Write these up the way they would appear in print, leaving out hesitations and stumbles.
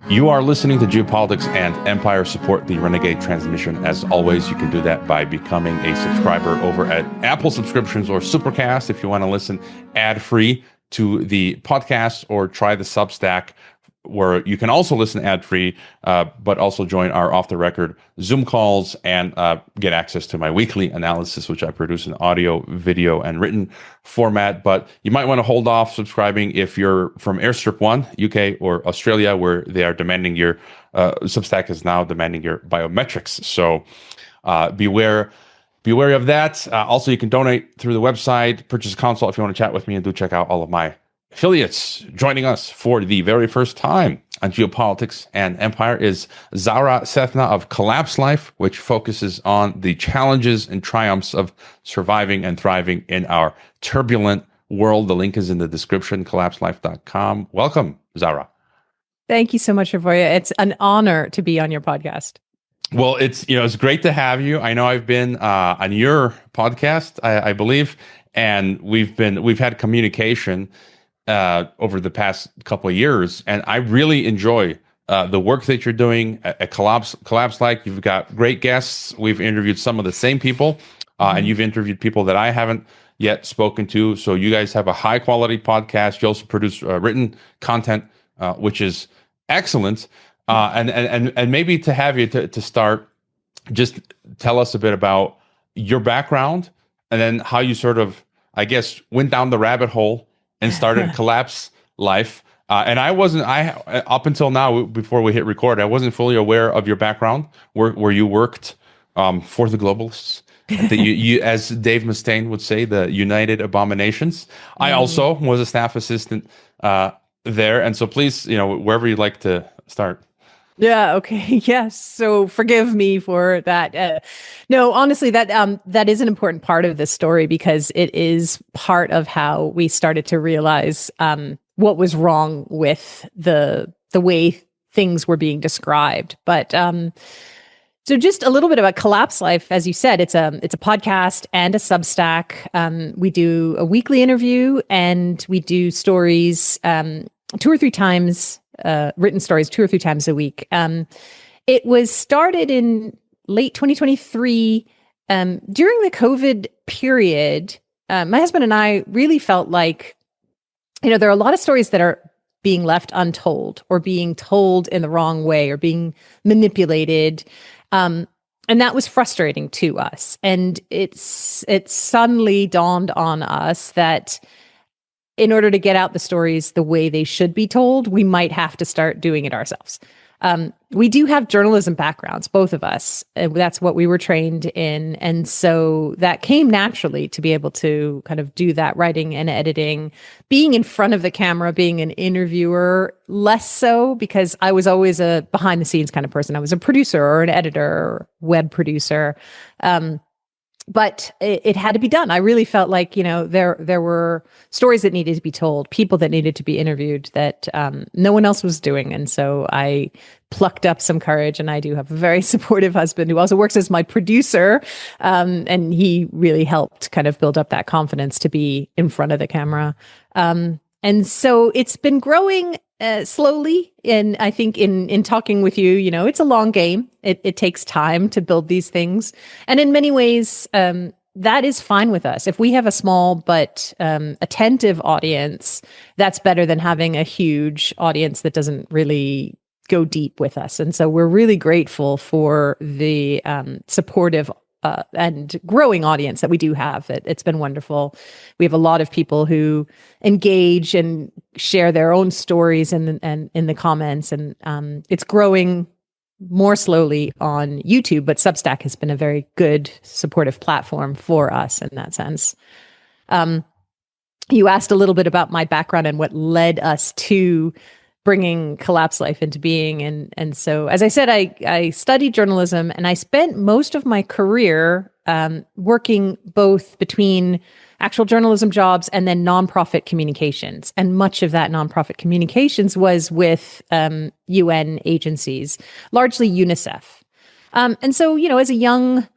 You are listening to Geopolitics and Empire. Support the Renegade transmission. As always, you can do that by becoming a subscriber over at Apple Subscriptions or Supercast if you want to listen ad-free to the podcast, or try the Substack, where you can also listen ad-free, but also join our off-the-record Zoom calls and get access to my weekly analysis, which I produce in audio, video, and written format. But you might want to hold off subscribing if you're from Airstrip 1, UK, or Australia, where they are demanding your, Substack is now demanding your biometrics. So beware of that. Also, you can donate through the website, purchase a console if you want to chat with me, and do check out all of my affiliates. Joining us for the very first time on Geopolitics and Empire is Zahra Sethna of Collapse Life, which focuses on the challenges and triumphs of surviving and thriving in our turbulent world. The link is in the description, collapselife.com. Welcome, Zahra. Thank you so much, Avoya. It's an honor to be on your podcast. Well, it's great to have you. I know I've been on your podcast, I believe, and we've had communication over the past couple of years, and I really enjoy the work that you're doing at Collapse. Like, you've got great guests. We've interviewed some of the same people, and you've interviewed people that I haven't yet spoken to. So you guys have a high quality podcast. You also produce written content, which is excellent. And maybe to have you to start, just tell us a bit about your background, and then how you sort of, I guess, went down the rabbit hole and started Collapse Life. And up until now, before we hit record, I wasn't fully aware of your background, where you worked for the globalists. You, as Dave Mustaine would say, the United Abominations. I also was a staff assistant there. And so please, wherever you'd like to start. Yeah. Okay. Yes. So forgive me for that. No, honestly, that is an important part of this story, because it is part of how we started to realize what was wrong with the way things were being described. But so just a little bit about Collapse Life. As you said, it's a podcast and a Substack. We do a weekly interview, and we do stories 2 or 3 times. Written stories 2 or 3 times a week. It was started in late 2023 during the COVID period. My husband and I really felt like, there are a lot of stories that are being left untold, or being told in the wrong way, or being manipulated. And that was frustrating to us. And it suddenly dawned on us that in order to get out the stories the way they should be told, we might have to start doing it ourselves. We do have journalism backgrounds, both of us. That's what we were trained in. And so that came naturally to be able to kind of do that writing and editing. Being in front of the camera, being an interviewer, less so, because I was always a behind the scenes kind of person. I was a producer or an editor or web producer. But it had to be done. I really felt like, there were stories that needed to be told, people that needed to be interviewed that no one else was doing. And so I plucked up some courage, and I do have a very supportive husband who also works as my producer. And he really helped kind of build up that confidence to be in front of the camera. And so it's been growing slowly. And I think in talking with you, it's a long game. It takes time to build these things. And in many ways, that is fine with us. If we have a small but attentive audience, that's better than having a huge audience that doesn't really go deep with us. And so we're really grateful for the supportive and growing audience that we do have. It's been wonderful. We have a lot of people who engage and share their own stories in the comments, and it's growing more slowly on YouTube, but Substack has been a very good supportive platform for us in that sense. You asked a little bit about my background and what led us to bringing Collapse Life into being. And so, as I said, I studied journalism, and I spent most of my career working both between actual journalism jobs and then nonprofit communications. And much of that nonprofit communications was with UN agencies, largely UNICEF. And so, as a young,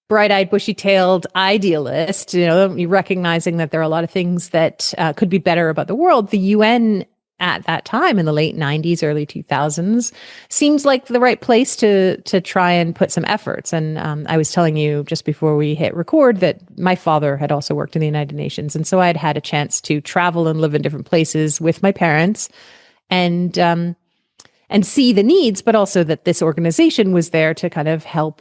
bright-eyed, bushy-tailed idealist, recognizing that there are a lot of things that could be better about the world, the UN at that time in the late 90s, early 2000s, seems like the right place to try and put some efforts. And I was telling you just before we hit record that my father had also worked in the United Nations. And so I had had a chance to travel and live in different places with my parents and see the needs, but also that this organization was there to kind of help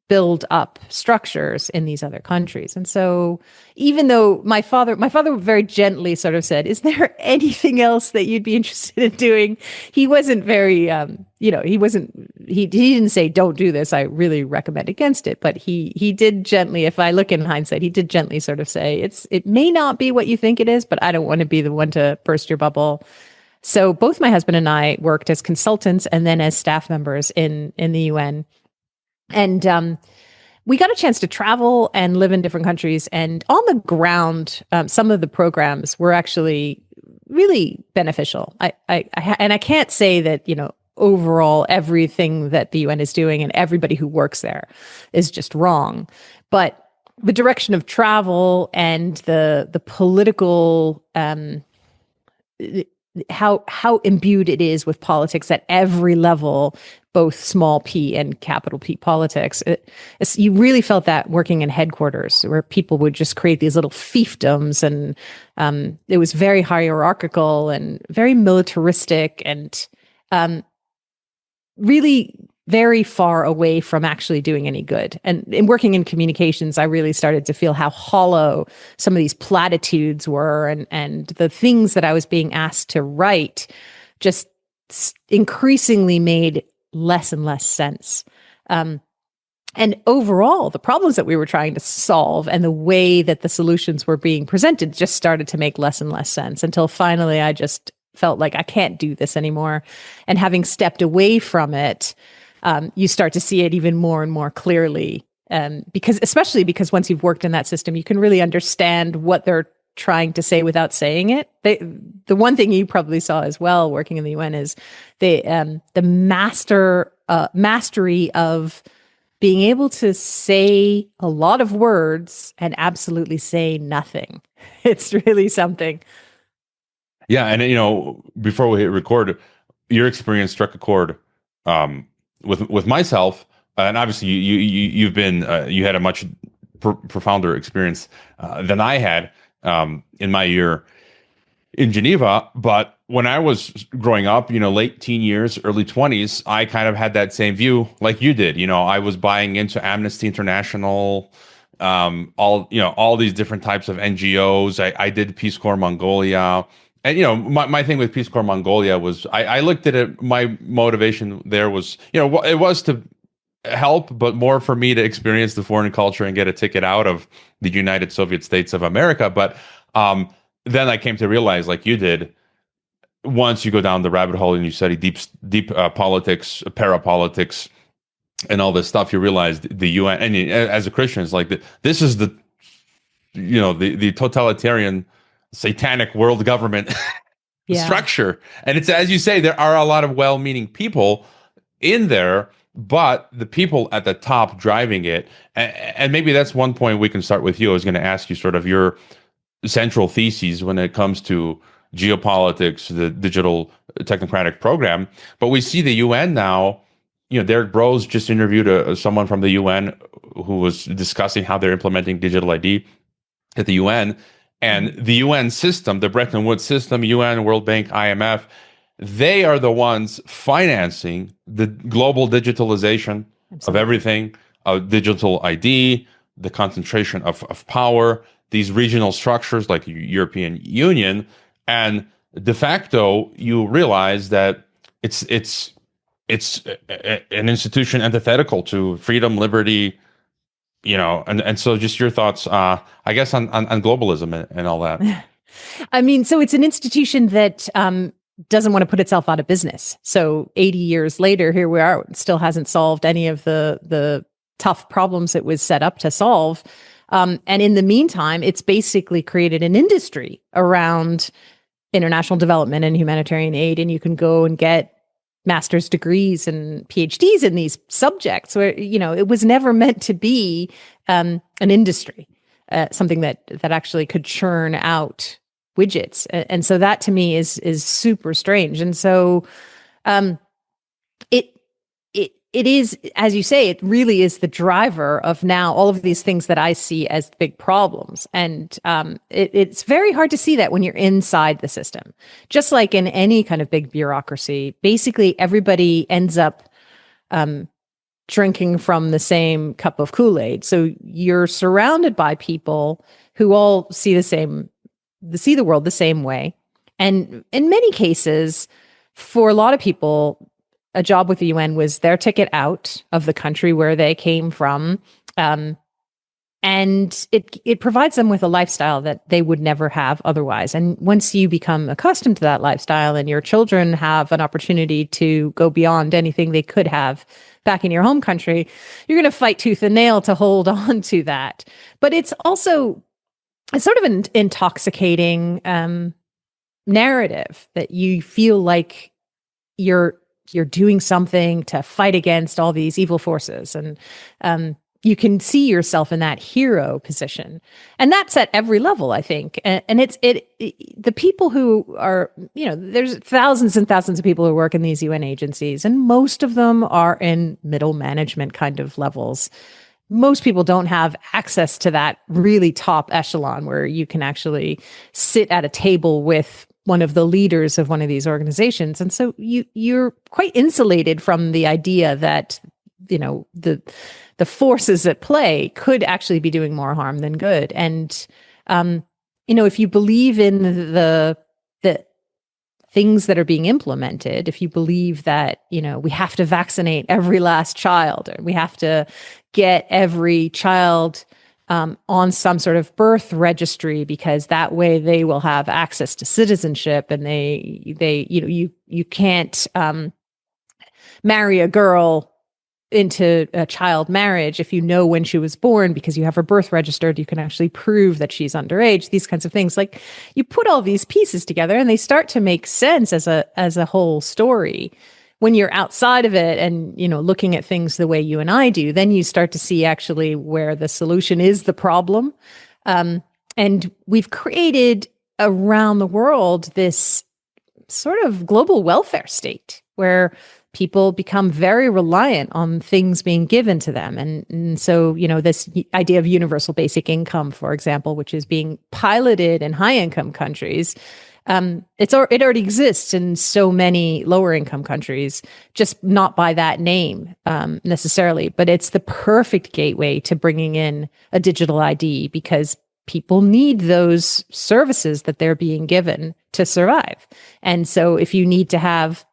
build up structures in these other countries. And so even though my father very gently sort of said, is there anything else that you'd be interested in doing? He wasn't very, he didn't say, don't do this. I really recommend against it. But he did gently, if I look in hindsight, he did gently sort of say, it may not be what you think it is, but I don't want to be the one to burst your bubble. So both my husband and I worked as consultants and then as staff members in the UN. And we got a chance to travel and live in different countries. And on the ground, some of the programs were actually really beneficial. I can't say that, overall everything that the UN is doing and everybody who works there is just wrong. But the direction of travel and the political how imbued it is with politics at every level, both small p and capital P politics. You really felt that working in headquarters where people would just create these little fiefdoms, and it was very hierarchical and very militaristic and really very far away from actually doing any good. And in working in communications, I really started to feel how hollow some of these platitudes were, and the things that I was being asked to write just increasingly made less and less sense. And overall, the problems that we were trying to solve and the way that the solutions were being presented just started to make less and less sense until finally I just felt like I can't do this anymore. And having stepped away from it, you start to see it even more and more clearly, especially because once you've worked in that system, you can really understand what they're trying to say without saying it. The one thing you probably saw as well working in the UN is the mastery of being able to say a lot of words and absolutely say nothing. It's really something. Yeah, and before we hit record, your experience struck a chord with myself, and obviously you've been you had a much profounder experience than I had in my year in Geneva. But when I was growing up, late teen years, early 20s, I kind of had that same view like you did. I was buying into Amnesty International, all these different types of NGOs. I did Peace Corps Mongolia. And, my thing with Peace Corps Mongolia was I looked at it. My motivation there was, it was to help, but more for me to experience the foreign culture and get a ticket out of the United Soviet States of America. But then I came to realize, like you did, once you go down the rabbit hole and you study deep politics, parapolitics, and all this stuff, you realize the UN, and as a Christian, it's like this is the totalitarian, satanic world government structure. And it's, as you say, there are a lot of well-meaning people in there, but the people at the top driving it, and maybe that's one point we can start with you. I was going to ask you sort of your central theses when it comes to geopolitics, the digital technocratic program. But we see the UN now, Derek Bros just interviewed someone from the UN who was discussing how they're implementing digital ID at the UN. And the UN system, the Bretton Woods system, UN, World Bank, IMF, they are the ones financing the global digitalization of everything, digital ID, the concentration of power, these regional structures like European Union. And de facto, you realize that it's an institution antithetical to freedom, liberty, and so just your thoughts, I guess, on globalism and all that. I mean, so it's an institution that doesn't want to put itself out of business. So 80 years later, here we are, it still hasn't solved any of the tough problems it was set up to solve. And in the meantime, it's basically created an industry around international development and humanitarian aid. And you can go and get master's degrees and PhDs in these subjects where, it was never meant to be an industry, something that actually could churn out widgets. And so that to me is super strange. And so it it is, as you say, it really is the driver of now all of these things that I see as big problems. And it's very hard to see that when you're inside the system. Just like in any kind of big bureaucracy, basically everybody ends up drinking from the same cup of Kool-Aid. So you're surrounded by people who all see the world the same way. And in many cases, for a lot of people, a job with the UN was their ticket out of the country where they came from. And it provides them with a lifestyle that they would never have otherwise. And once you become accustomed to that lifestyle and your children have an opportunity to go beyond anything they could have back in your home country, you're going to fight tooth and nail to hold on to that. But it's also sort of an intoxicating narrative that you feel like you're doing something to fight against all these evil forces. And you can see yourself in that hero position. And that's at every level, I think. And the people who are, there's thousands and thousands of people who work in these UN agencies, and most of them are in middle management kind of levels. Most people don't have access to that really top echelon where you can actually sit at a table with one of the leaders of one of these organizations. And so you're quite insulated from the idea that, the forces at play could actually be doing more harm than good. And, if you believe in the things that are being implemented, if you believe that, we have to vaccinate every last child, or we have to get every child on some sort of birth registry, because that way they will have access to citizenship, and you can't marry a girl into a child marriage if you know when she was born, because you have her birth registered, you can actually prove that she's underage. These kinds of things, like, you put all these pieces together and they start to make sense as a whole story. When you're outside of it and, looking at things the way you and I do, then you start to see actually where the solution is the problem. And we've created around the world this sort of global welfare state where people become very reliant on things being given to them. And so, this idea of universal basic income, for example, which is being piloted in high income countries, it already exists in so many lower income countries, just not by that name necessarily. But it's the perfect gateway to bringing in a digital ID, because people need those services that they're being given to survive. And so if you need to have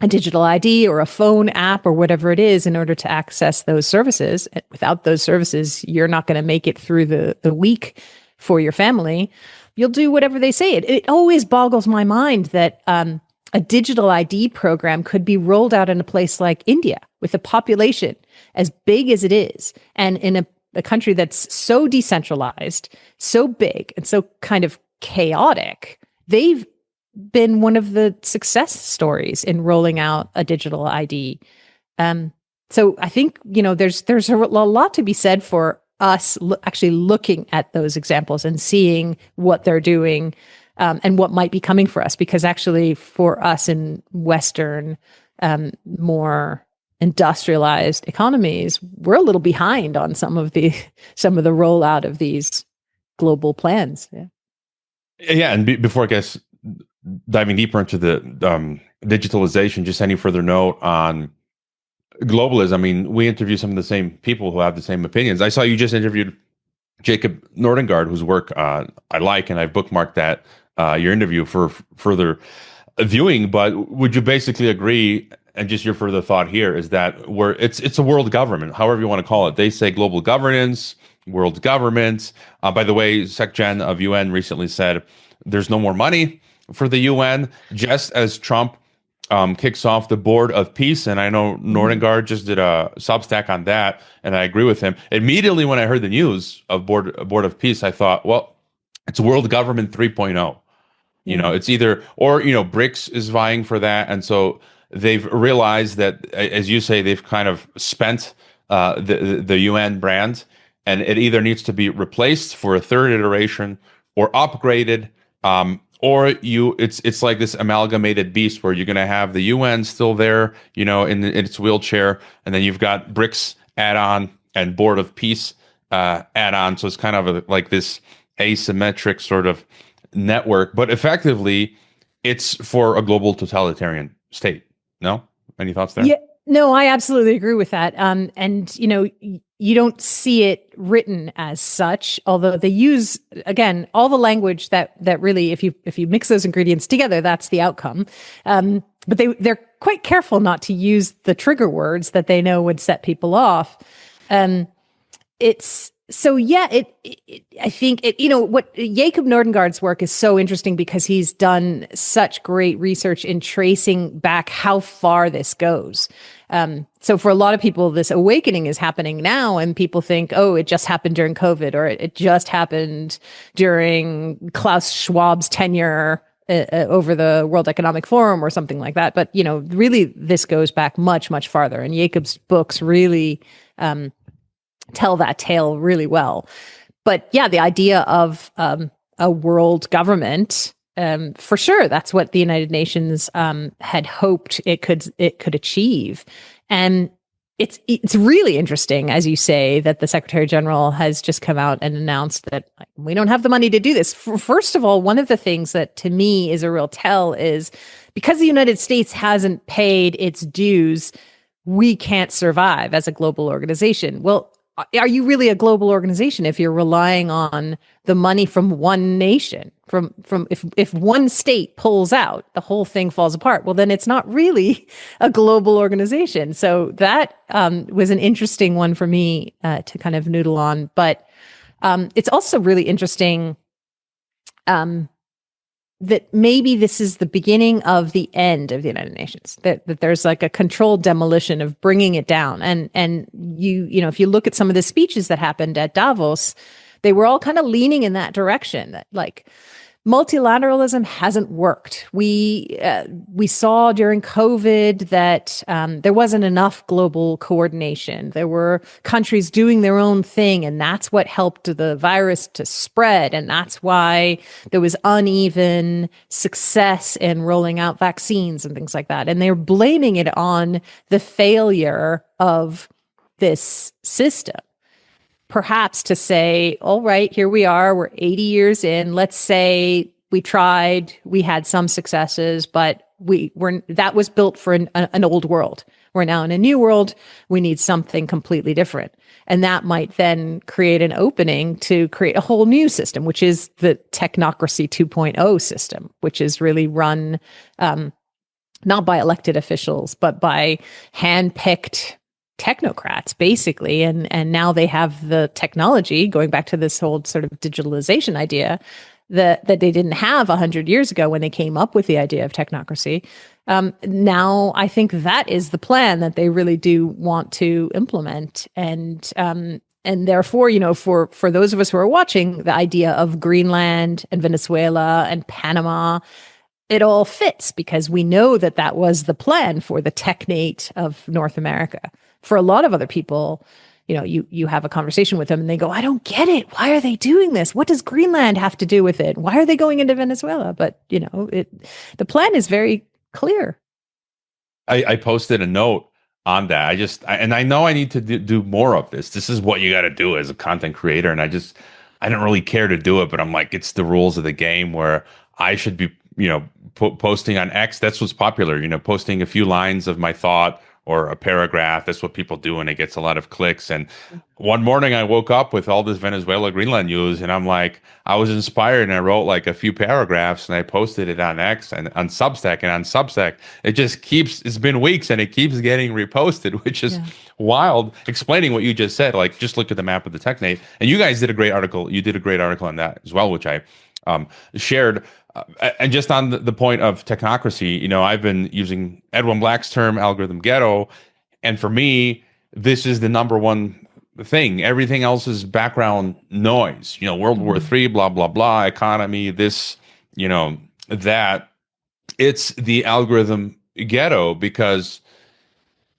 a digital ID or a phone app or whatever it is in order to access those services, without those services, you're not going to make it through the week for your family. You'll do whatever they say. It always boggles my mind that a digital ID program could be rolled out in a place like India with a population as big as it is, and in a country that's so decentralized, so big, and so kind of chaotic. They've been one of the success stories in rolling out a digital ID. So I think, there's a lot to be said for us actually looking at those examples and seeing what they're doing and what might be coming for us. Because actually for us in Western, more industrialized economies, we're a little behind on some of the rollout of these global plans. Yeah. And before I guess diving deeper into the digitalization, just any further note on globalism. I mean, we interview some of the same people who have the same opinions. I saw you just interviewed Jacob Nordengard, whose work I like, and I've bookmarked that your interview for further viewing. But would you basically agree, and just your further thought here, is that it's a world government, however you want to call it. They say global governance, world government. By the way, SecGen of UN recently said there's no more money for the UN, just as Trump kicks off the Board of Peace. And I know Nordengard just did a Substack on that, and I agree with him. Immediately when I heard the news of Board of Peace, I thought, well, it's World Government 3.0. It's either, or, BRICS is vying for that. And so they've realized that, as you say, they've kind of spent the UN brand, and it either needs to be replaced for a third iteration or upgraded Or it's like this amalgamated beast where you're going to have the UN still there, in its wheelchair, and then you've got BRICS add-on and Board of Peace add-on. So it's kind of like this asymmetric sort of network, but effectively, it's for a global totalitarian state. No? Any thoughts there? Yeah, no, I absolutely agree with that. And you don't see it written as such, although they use, again, all the language that really, if you mix those ingredients together, that's the outcome. But they're quite careful not to use the trigger words that they know would set people off. It's so yeah. I think what Jacob Nordengard's work is so interesting because he's done such great research in tracing back how far this goes. So for a lot of people, this awakening is happening now, and people think, oh, it just happened during COVID, or it just happened during Klaus Schwab's tenure over the World Economic Forum or something like that. But really, this goes back much, much farther, and Jacob's books really tell that tale really well. But yeah, the idea of a world government, for sure, that's what the United Nations had hoped it could achieve. And it's really interesting, as you say, that the Secretary General has just come out and announced that we don't have the money to do this. First of all, one of the things that to me is a real tell is because the United States hasn't paid its dues, we can't survive as a global organization. Well, are you really a global organization if you're relying on the money from one nation? From if one state pulls out, the whole thing falls apart. Well, then it's not really a global organization. So that was an interesting one for me to kind of noodle on. But it's also really interesting that maybe this is the beginning of the end of the United Nations, that there's like a controlled demolition of bringing it down. And if you look at some of the speeches that happened at Davos, they were all kind of leaning in that direction, that like multilateralism hasn't worked. We saw during COVID that there wasn't enough global coordination. There were countries doing their own thing, and that's what helped the virus to spread. And that's why there was uneven success in rolling out vaccines and things like that. And they're blaming it on the failure of this system. Perhaps to say, all right, here we are, we're 80 years in. Let's say we tried, we had some successes, but that was built for an old world. We're now in a new world. We need something completely different. And that might then create an opening to create a whole new system, which is the technocracy 2.0 system, which is really run not by elected officials, but by hand-picked technocrats, basically. And now they have the technology, going back to this whole sort of digitalization idea that they didn't have 100 years ago when they came up with the idea of technocracy. Now I think that is the plan that they really do want to implement. And therefore, for those of us who are watching, the idea of Greenland and Venezuela and Panama, it all fits because we know that was the plan for the technate of North America. For a lot of other people, you have a conversation with them and they go, I don't get it. Why are they doing this? What does Greenland have to do with it? Why are they going into Venezuela? But, the plan is very clear. I posted a note on that. And I know I need to do more of this. This is what you got to do as a content creator. And I didn't really care to do it, but I'm like, it's the rules of the game where I should be, posting on X. That's what's popular, posting a few lines of my thought or a paragraph. That's what people do, and it gets a lot of clicks. And one morning I woke up with all this Venezuela Greenland news, and I'm like, I was inspired, and I wrote like a few paragraphs, and I posted it on X and on Substack. And on Substack, it's been weeks, and it keeps getting reposted, which is wild. Explaining what you just said, like just look at the map of the technate. And you guys did a great article. You did a great article on that as well, which I shared. And just on the point of technocracy, I've been using Edwin Black's term, algorithm ghetto. And for me, this is the number one thing. Everything else is background noise. World War III, blah, blah, blah, economy, this, that. It's the algorithm ghetto because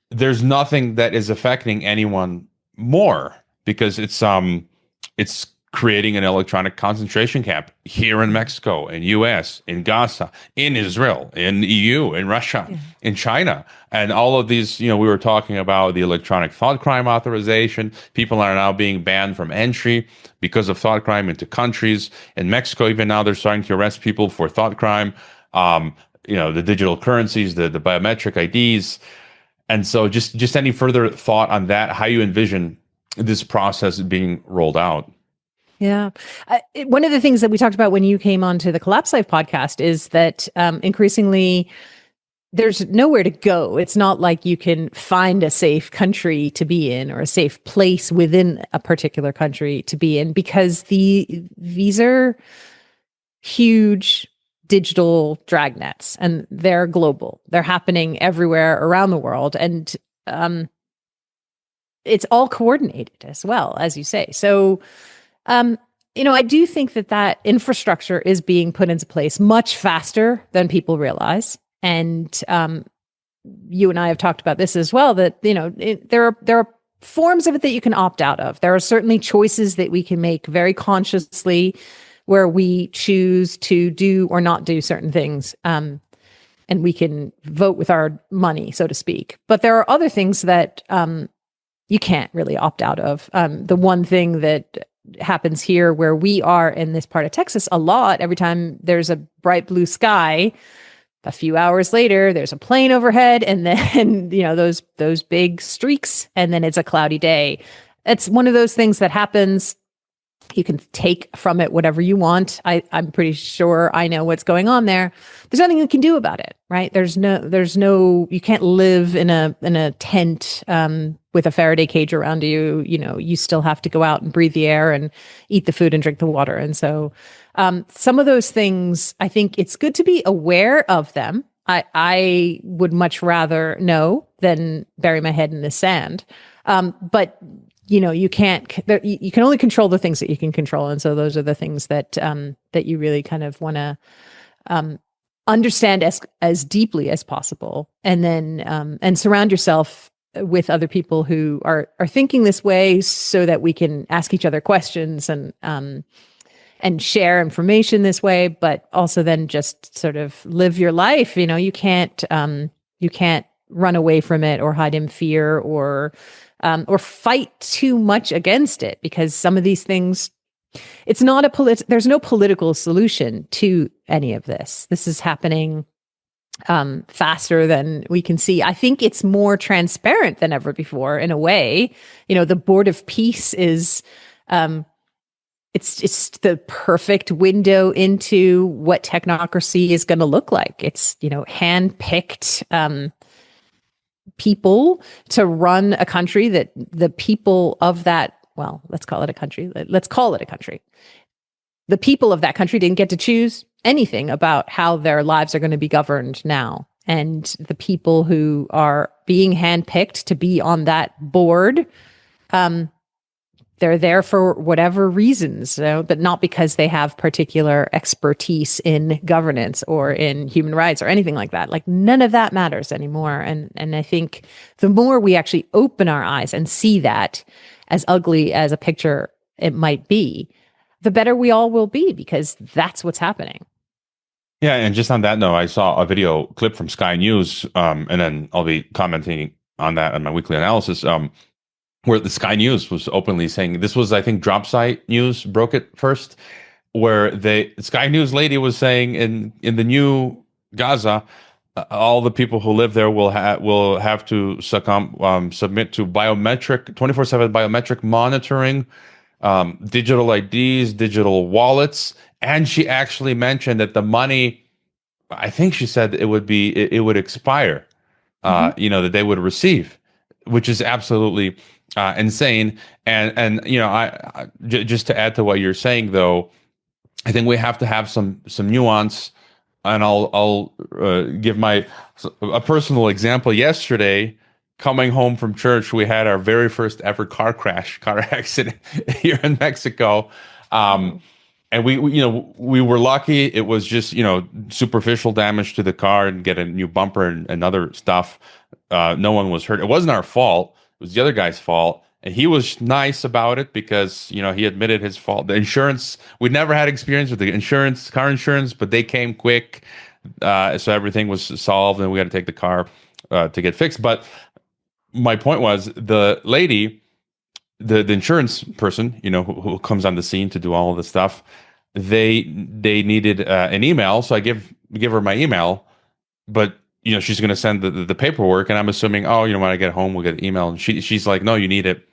there's nothing that is affecting anyone more because it's creating an electronic concentration camp here in Mexico, in US, in Gaza, in Israel, in EU, in Russia, in China. And all of these, we were talking about the electronic thought crime authorization. People are now being banned from entry because of thought crime into countries. In Mexico, even now, they're starting to arrest people for thought crime. The digital currencies, the biometric IDs. And so just any further thought on that, how you envision this process being rolled out? Yeah. One of the things that we talked about when you came onto the Collapse Life podcast is that increasingly there's nowhere to go. It's not like you can find a safe country to be in or a safe place within a particular country to be in, because these are huge digital dragnets, and they're global. They're happening everywhere around the world. And it's all coordinated as well, as you say. So, I do think that infrastructure is being put into place much faster than people realize. And you and I have talked about this as well, that, there are forms of it that you can opt out of. There are certainly choices that we can make very consciously where we choose to do or not do certain things. And we can vote with our money, so to speak. But there are other things that you can't really opt out of. The one thing that happens here where we are in this part of Texas a lot, every time there's a bright blue sky, a few hours later, there's a plane overhead, and then, those big streaks, and then it's a cloudy day. It's one of those things that happens. You can take from it whatever you want. I'm pretty sure I know what's going on there. There's nothing you can do about it, right? There's no, you can't live in a tent with a Faraday cage around you. You still have to go out and breathe the air and eat the food and drink the water. And so some of those things, I think it's good to be aware of them. I would much rather know than bury my head in the sand. But you can't. You can only control the things that you can control, and so those are the things that you really kind of want to understand as deeply as possible, and then and surround yourself with other people who are thinking this way, so that we can ask each other questions and share information this way, but also then just sort of live your life. You can't run away from it or hide in fear or fight too much against it, because some of these things, it's not there's no political solution to any of this. This is happening faster than we can see. I think it's more transparent than ever before in a way. The Board of Peace is, it's the perfect window into what technocracy is going to look like. It's, hand-picked, people to run a country that the people of that, let's call it a country. The people of that country didn't get to choose anything about how their lives are going to be governed now. And the people who are being handpicked to be on that board, they're there for whatever reasons, but not because they have particular expertise in governance or in human rights or anything like that. Like, none of that matters anymore. And I think the more we actually open our eyes and see that, as ugly as a picture it might be, the better we all will be, because that's what's happening. Yeah, and just on that note, I saw a video clip from Sky News, and then I'll be commenting on that in my weekly analysis, where the Sky News was openly saying, this was, I think, Drop Site News broke it first, where the Sky News lady was saying in the new Gaza, all the people who live there will have to submit to biometric 24/7 biometric monitoring, digital IDs, digital wallets, and she actually mentioned that the money, I think she said it would expire, that they would receive, which is absolutely insane. And just to add to what you're saying, though, I think we have to have some nuance. And I'll give a personal example. Yesterday, coming home from church, we had our very first ever car accident here in Mexico. And we were lucky. It was just, superficial damage to the car and get a new bumper and other stuff. No one was hurt. It wasn't our fault. It was the other guy's fault. And he was nice about it because, he admitted his fault. The insurance, we never had experience with the insurance, car insurance, but they came quick. So everything was solved and we got to take the car to get fixed. But my point was the lady, the insurance person, who comes on the scene to do all of this stuff, they needed an email. So I give her my email, but she's going to send the paperwork, and I'm assuming, when I get home, we'll get the email. And she's like, no, you need it.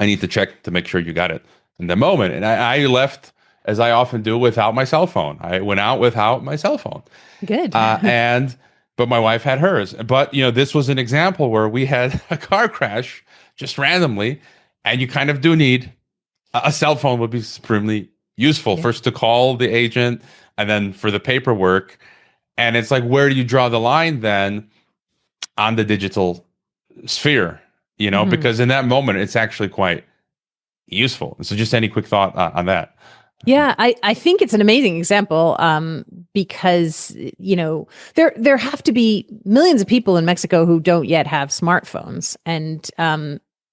I need to check to make sure you got it in the moment. And I left, as I often do, without my cell phone. I went out without my cell phone. Good. But my wife had hers. But, this was an example where we had a car crash just randomly, and you kind of do need a cell phone would be supremely useful. Yeah. First to call the agent, and then for the paperwork. And it's like, where do you draw the line then on the digital sphere? Because in that moment, it's actually quite useful. So just any quick thought on that? Yeah, I think it's an amazing example because, there have to be millions of people in Mexico who don't yet have smartphones. And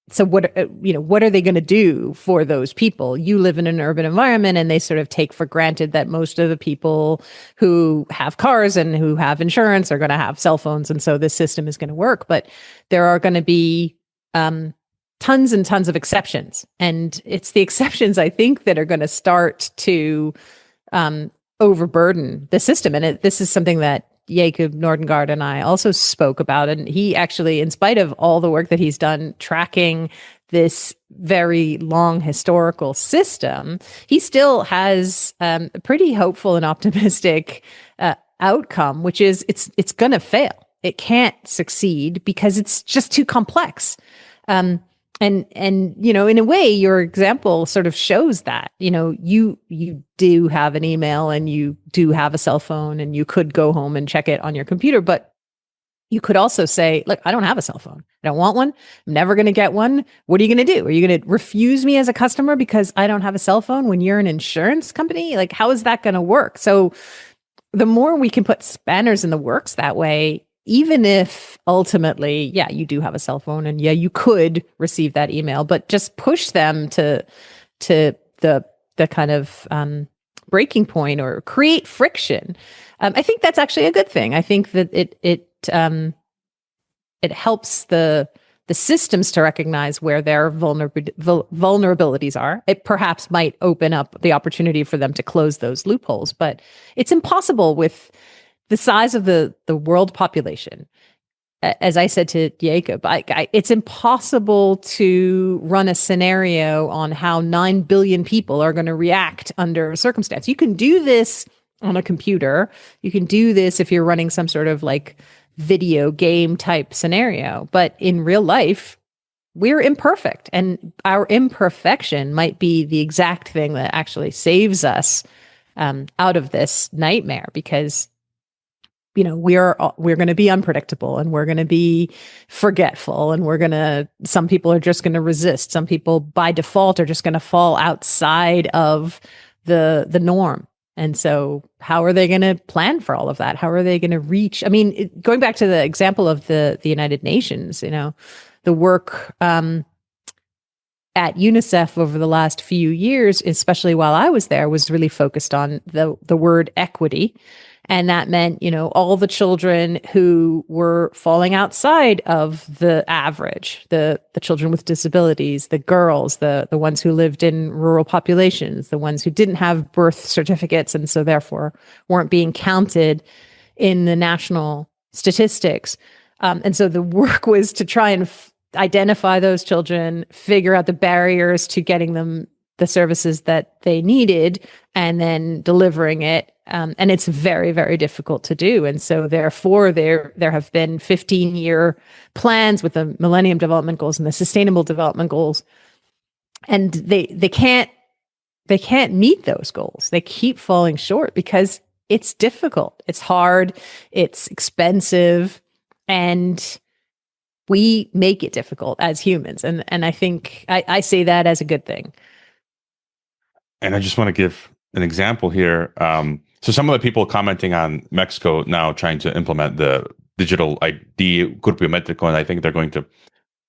so what are they going to do for those people? You live in an urban environment and they sort of take for granted that most of the people who have cars and who have insurance are going to have cell phones. And so this system is going to work. But there are going to be tons and tons of exceptions. And it's the exceptions, I think, that are going to start to overburden the system. And this is something that Jacob Nordengard and I also spoke about. And he actually, in spite of all the work that he's done tracking this very long historical system, he still has a pretty hopeful and optimistic outcome, which is it's going to fail. It can't succeed because it's just too complex. And in a way, your example sort of shows that, you do have an email and you do have a cell phone and you could go home and check it on your computer, but you could also say, look, I don't have a cell phone. I don't want one. I'm never going to get one. What are you going to do? Are you going to refuse me as a customer because I don't have a cell phone when you're an insurance company? Like, how is that going to work? So the more we can put spanners in the works that way, even if ultimately, yeah, you do have a cell phone and yeah, you could receive that email, but just push them to the kind of breaking point or create friction. I think that's actually a good thing. I think that it helps the systems to recognize where their vulnerabilities are. It perhaps might open up the opportunity for them to close those loopholes, but it's impossible with the size of the world population. As I said to Jacob, it's impossible to run a scenario on how 9 billion people are going to react under a circumstance. You can do this on a computer. You can do this if you're running some sort of like video game type scenario. But in real life, we're imperfect. And our imperfection might be the exact thing that actually saves us out of this nightmare, because we're going to be unpredictable and we're going to be forgetful and some people are just going to resist. Some people by default are just going to fall outside of the norm. And so how are they going to plan for all of that? How are they going to reach? I mean, going back to the example of the United Nations, the work at UNICEF over the last few years, especially while I was there, was really focused on the word equity. And that meant, all the children who were falling outside of the average, the children with disabilities, the girls, the ones who lived in rural populations, the ones who didn't have birth certificates and so therefore weren't being counted in the national statistics. And so the work was to try and identify those children, figure out the barriers to getting them the services that they needed, and then delivering it. And it's very, very difficult to do. And so therefore there have been 15-year plans with the Millennium Development Goals and the Sustainable Development Goals. And they can't meet those goals. They keep falling short because it's difficult. It's hard. It's expensive. And we make it difficult as humans. And I think I say that as a good thing. And I just want to give an example here. So some of the people commenting on Mexico now trying to implement the digital ID biometric, and I think they're going to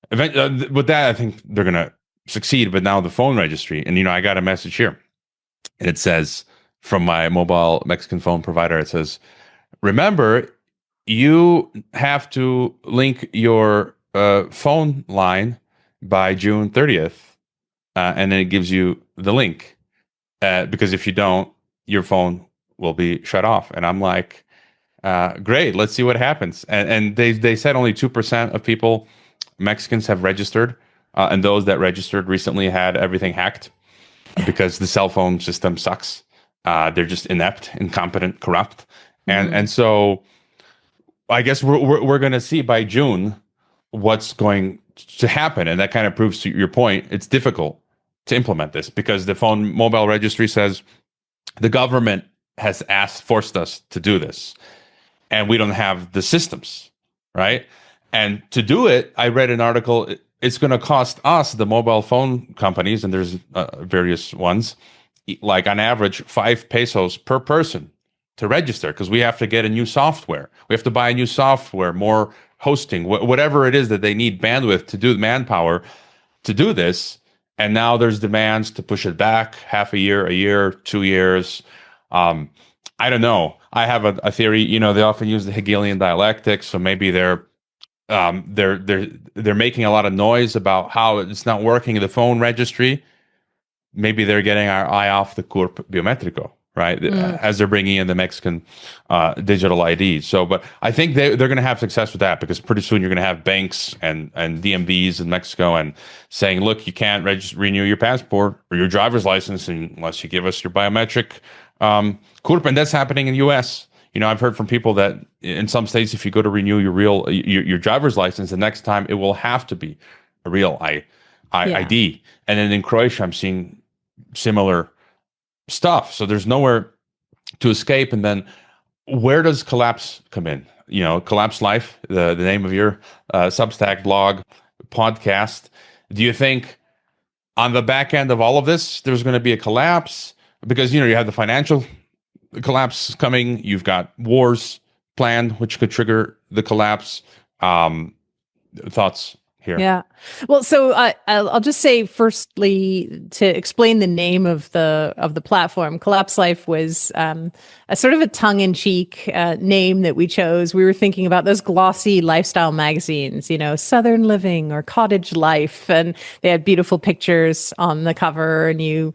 with that, I think they're going to succeed, but now the phone registry. And, I got a message here, and it says from my mobile Mexican phone provider, it says, remember, you have to link your phone line by June 30th. And then it gives you the link. Because if you don't, your phone will be shut off. And I'm like, great, let's see what happens. And they said only 2% of people, Mexicans, have registered. And those that registered recently had everything hacked because the cell phone system sucks. They're just inept, incompetent, corrupt. And so I guess we're going to see by June what's going to happen. And that kind of proves to your point, it's difficult to implement this because the phone mobile registry says the government has forced us to do this. And we don't have the systems, right? And to do it, I read an article, it's going to cost us, the mobile phone companies, and there's various ones, like on average, 5 pesos per person to register because we have to get a new software. We have to buy a new software, more hosting, whatever it is that they need bandwidth to do, manpower to do this. And now there's demands to push it back half a year, 2 years. I don't know. I have a theory. They often use the Hegelian dialectic, so maybe they're making a lot of noise about how it's not working in the phone registry. Maybe they're getting our eye off the CURP biometrico, right? As they're bringing in the Mexican digital ID. So, but I think they're going to have success with that because pretty soon you're going to have banks and DMVs in Mexico and saying, look, you can't renew your passport or your driver's license unless you give us your biometric CURP. And that's happening in the U.S. I've heard from people that in some states, if you go to renew your driver's license, the next time it will have to be a real ID. And then in Croatia, I'm seeing similar stuff. So there's nowhere to escape. And then where does Collapse come in? Collapse Life, the name of your Substack blog, podcast. Do you think on the back end of all of this, there's going to be a collapse? Because, you have the financial collapse coming. You've got wars planned, which could trigger the collapse. Thoughts here? Yeah. Well, so I'll just say firstly to explain the name of the platform. Collapse Life was a sort of a tongue-in-cheek name that we chose. We were thinking about those glossy lifestyle magazines, Southern Living or Cottage Life, and they had beautiful pictures on the cover, and you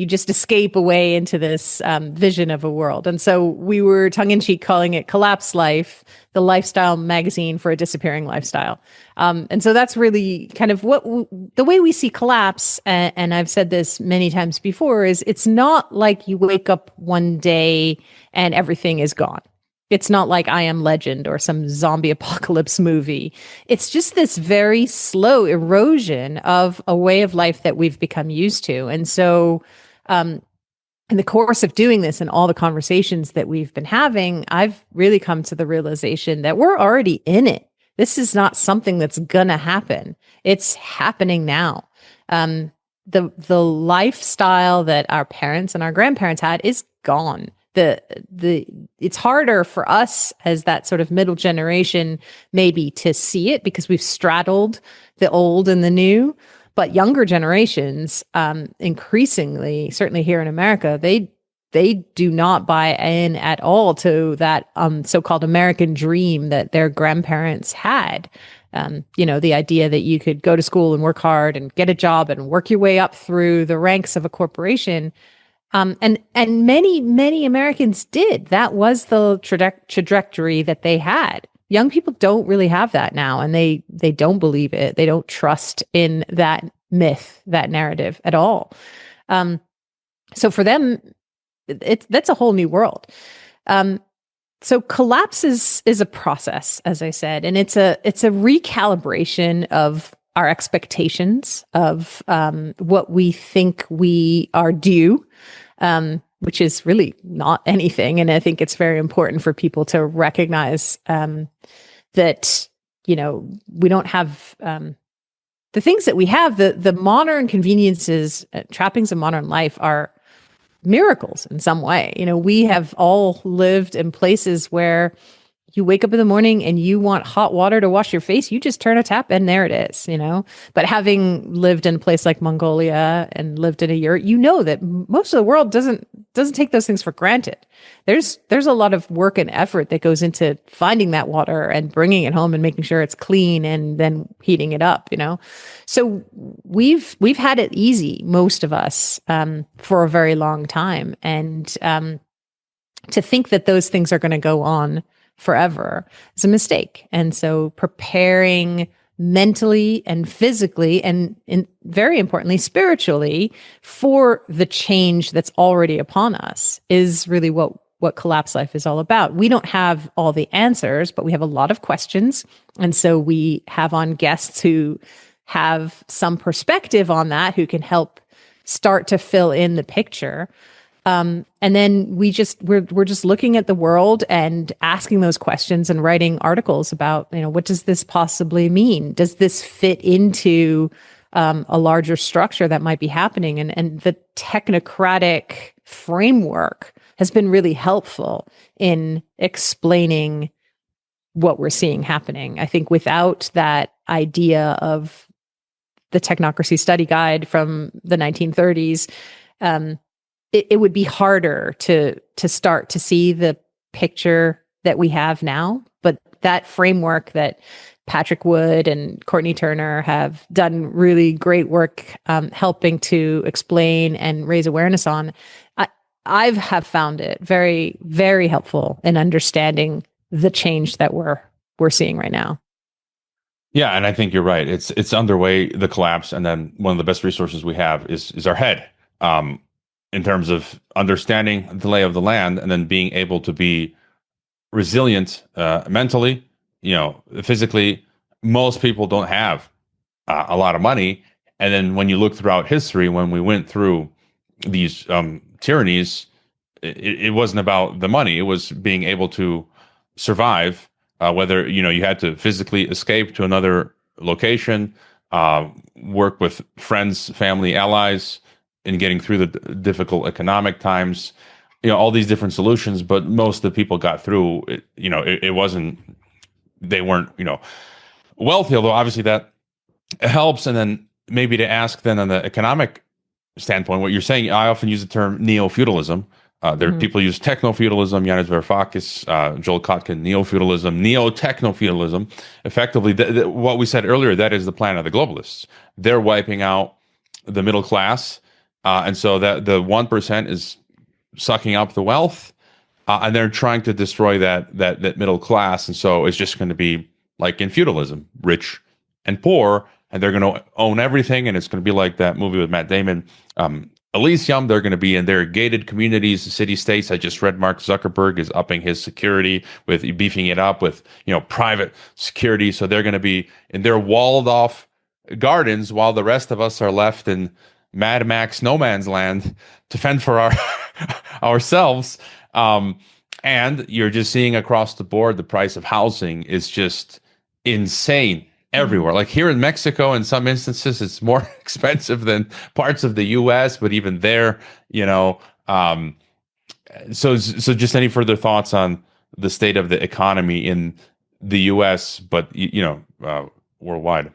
just escape away into this vision of a world. And so we were tongue-in-cheek calling it Collapse Life, the lifestyle magazine for a disappearing lifestyle. And so that's really kind of the way we see collapse, and I've said this many times before, is it's not like you wake up one day and everything is gone. It's not like I Am Legend or some zombie apocalypse movie. It's just this very slow erosion of a way of life that we've become used to. And so in the course of doing this and all the conversations that we've been having, I've really come to the realization that we're already in it. This is not something that's gonna happen. It's happening now. The lifestyle that our parents and our grandparents had is gone. It's harder for us as that sort of middle generation maybe to see it because we've straddled the old and the new. But younger generations, increasingly, certainly here in America, they do not buy in at all to that so-called American dream that their grandparents had. The idea that you could go to school and work hard and get a job and work your way up through the ranks of a corporation. And many Americans did. That was the trajectory that they had. Young people don't really have that now, and they don't believe it. They don't trust in that myth, that narrative at all. So for them, that's a whole new world. So collapse is a process, as I said, and it's a recalibration of our expectations of what we think we are due, which is really not anything. And I think it's very important for people to recognize that, we don't have the things that we have, the modern conveniences, trappings of modern life are miracles in some way. We have all lived in places where you wake up in the morning and you want hot water to wash your face, you just turn a tap and there it is, But having lived in a place like Mongolia and lived in a yurt, that most of the world doesn't take those things for granted. There's a lot of work and effort that goes into finding that water and bringing it home and making sure it's clean and then heating it up, So we've had it easy, most of us, for a very long time, and to think that those things are going to go on forever is a mistake. And so preparing mentally and physically and very importantly, spiritually for the change that's already upon us is really what Collapse Life is all about. We don't have all the answers, but we have a lot of questions. And so we have on guests who have some perspective on that, who can help start to fill in the picture. And then we're just looking at the world and asking those questions and writing articles about, what does this possibly mean? Does this fit into a larger structure that might be happening? And the technocratic framework has been really helpful in explaining what we're seeing happening. I think without that idea of the Technocracy Study Guide from the 1930s, it would be harder to start to see the picture that we have now. But that framework that Patrick Wood and Courtney Turner have done really great work helping to explain and raise awareness on, I have found it very, very helpful in understanding the change that we're seeing right now. Yeah, and I think you're right. It's underway, the collapse, and then one of the best resources we have is our head. In terms of understanding the lay of the land and then being able to be resilient mentally, physically. Most people don't have a lot of money. And then when you look throughout history, when we went through these tyrannies, it wasn't about the money. It was being able to survive, whether, you had to physically escape to another location, work with friends, family, allies, in getting through the difficult economic times, all these different solutions. But most of the people got through it. It wasn't, they weren't, wealthy, although obviously that helps. And then maybe to ask then on the economic standpoint, what you're saying, I often use the term neo-feudalism. There are people use techno-feudalism, Yanis Varoufakis, Joel Kotkin, neo-feudalism, neo-techno-feudalism. Effectively, what we said earlier, that is the plan of the globalists. They're wiping out the middle class. And so that the 1% is sucking up the wealth, and they're trying to destroy that middle class. And so it's just going to be like in feudalism, rich and poor, and they're going to own everything. And it's going to be like that movie with Matt Damon, Elysium. They're going to be in their gated communities, city states. I just read Mark Zuckerberg is upping his security with beefing it up with private security. So they're going to be in their walled off gardens while the rest of us are left in Mad Max no man's land to fend for ourselves. And you're just seeing across the board, the price of housing is just insane everywhere. Like here in Mexico, in some instances, it's more expensive than parts of the US, but even there, so just any further thoughts on the state of the economy in the US, but, worldwide?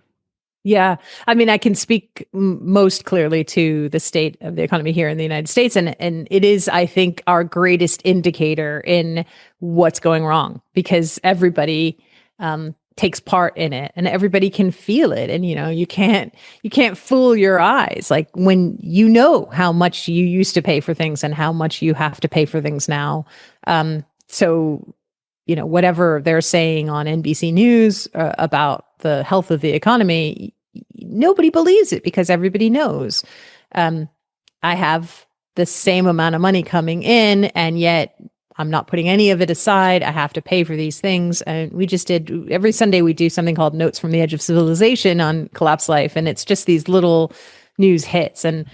Yeah. I mean, I can speak most clearly to the state of the economy here in the United States. And it is, I think, our greatest indicator in what's going wrong, because everybody takes part in it and everybody can feel it. And, you can't fool your eyes. Like when how much you used to pay for things and how much you have to pay for things now. So, whatever they're saying on NBC News about the health of the economy, nobody believes it because everybody knows. I have the same amount of money coming in, and yet I'm not putting any of it aside. I have to pay for these things. And every Sunday we do something called Notes from the Edge of Civilization on Collapse Life. And it's just these little news hits. And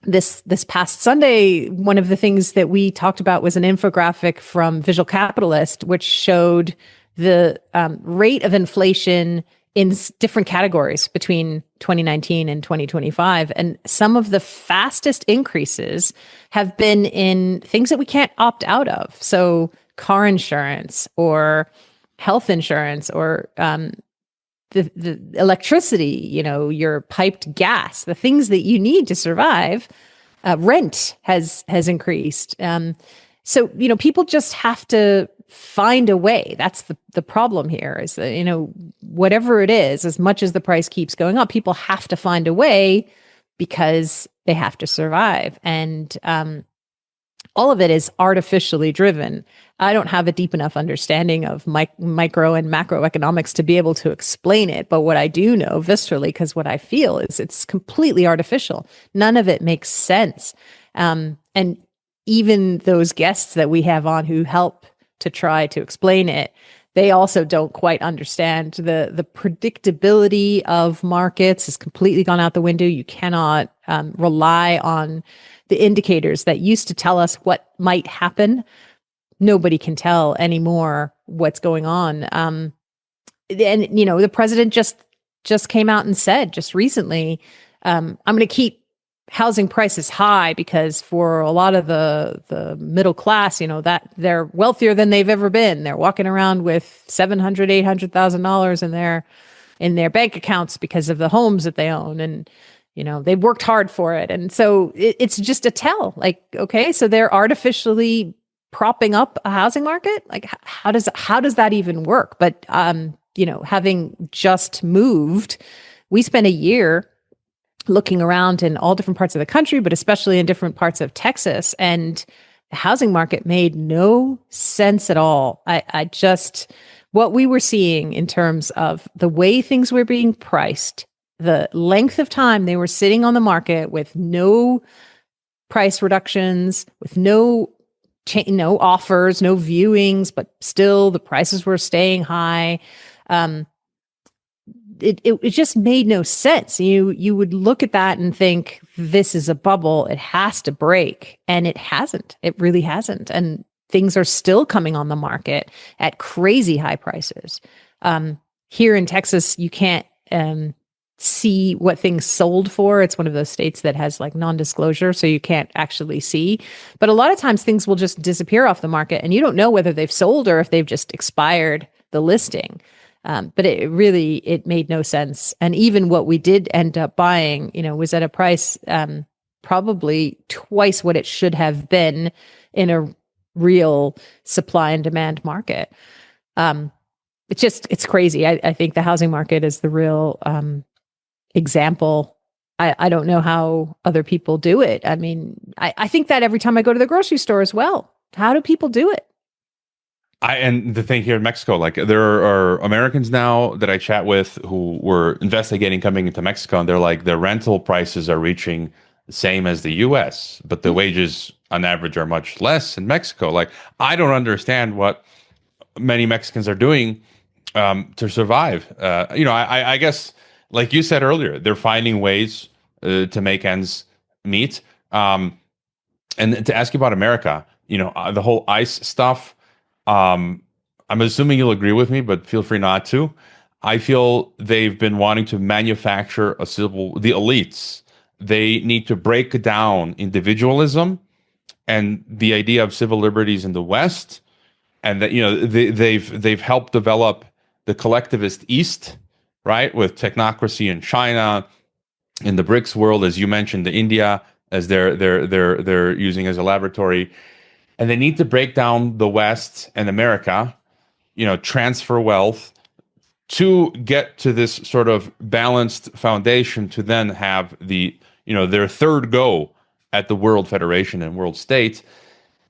this past Sunday, one of the things that we talked about was an infographic from Visual Capitalist, which showed the rate of inflation in different categories between 2019 and 2025. And some of the fastest increases have been in things that we can't opt out of. So car insurance or health insurance or the electricity, your piped gas, the things that you need to survive. Rent has increased. So, people just have to find a way. That's the problem here is that, whatever it is, as much as the price keeps going up, people have to find a way because they have to survive. And all of it is artificially driven. I don't have a deep enough understanding of micro and macroeconomics to be able to explain it. But what I do know viscerally, because what I feel is it's completely artificial. None of it makes sense. And even those guests that we have on who help to try to explain it, they also don't quite understand the predictability of markets has completely gone out the window. You cannot rely on the indicators that used to tell us what might happen. Nobody can tell anymore what's going on. And the president just came out and said just recently, I'm going to keep housing prices high because for a lot of the middle class, that they're wealthier than they've ever been. They're walking around with $700,000, $800,000 in their bank accounts because of the homes that they own, and they've worked hard for it. And so it's just a tell. Like, okay, so they're artificially propping up a housing market. Like, how does that even work? But having just moved, we spent a year looking around in all different parts of the country, but especially in different parts of Texas. And the housing market made no sense at all. What we were seeing in terms of the way things were being priced, the length of time they were sitting on the market with no price reductions, with no offers, no viewings, but still the prices were staying high. It just made no sense. You would look at that and think, this is a bubble. It has to break. And it hasn't. It really hasn't. And things are still coming on the market at crazy high prices. Here in Texas, you can't see what things sold for. It's one of those states that has like non-disclosure, so you can't actually see. But a lot of times things will just disappear off the market and you don't know whether they've sold or if they've just expired the listing. But it made no sense. And even what we did end up buying, was at a price probably twice what it should have been in a real supply and demand market. It's crazy. I think the housing market is the real example. I don't know how other people do it. I mean, I think that every time I go to the grocery store as well. How do people do it? And the thing here in Mexico, like there are Americans now that I chat with who were investigating coming into Mexico, and they're like, the rental prices are reaching the same as the US, but the wages on average are much less in Mexico. Like, I don't understand what many Mexicans are doing to survive. I guess, like you said earlier, they're finding ways to make ends meet. And to ask you about America, the whole ICE stuff, I'm assuming you'll agree with me, but feel free not to. I feel they've been wanting to manufacture the elites. They need to break down individualism and the idea of civil liberties in the West, and that they've helped develop the collectivist East, right, with technocracy in China, in the BRICS world, as you mentioned, the India as they're using as a laboratory. And they need to break down the West and America, transfer wealth to get to this sort of balanced foundation to then have their third go at the World Federation and World State.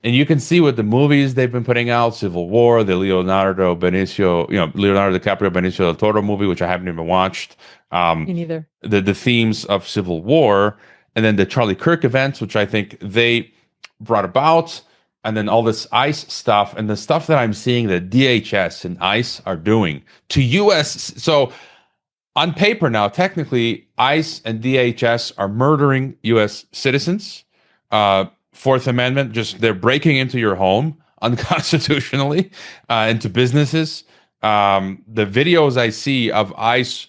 And you can see with the movies they've been putting out, Civil War, the Leonardo DiCaprio, Benicio del Toro movie, which I haven't even watched. Me neither. The themes of Civil War, and then the Charlie Kirk events, which I think they brought about. And then all this ICE stuff and the stuff that I'm seeing that DHS and ICE are doing to US. So on paper now, technically, ICE and DHS are murdering US citizens. Fourth Amendment, they're breaking into your home unconstitutionally, into businesses. the videos I see of ICE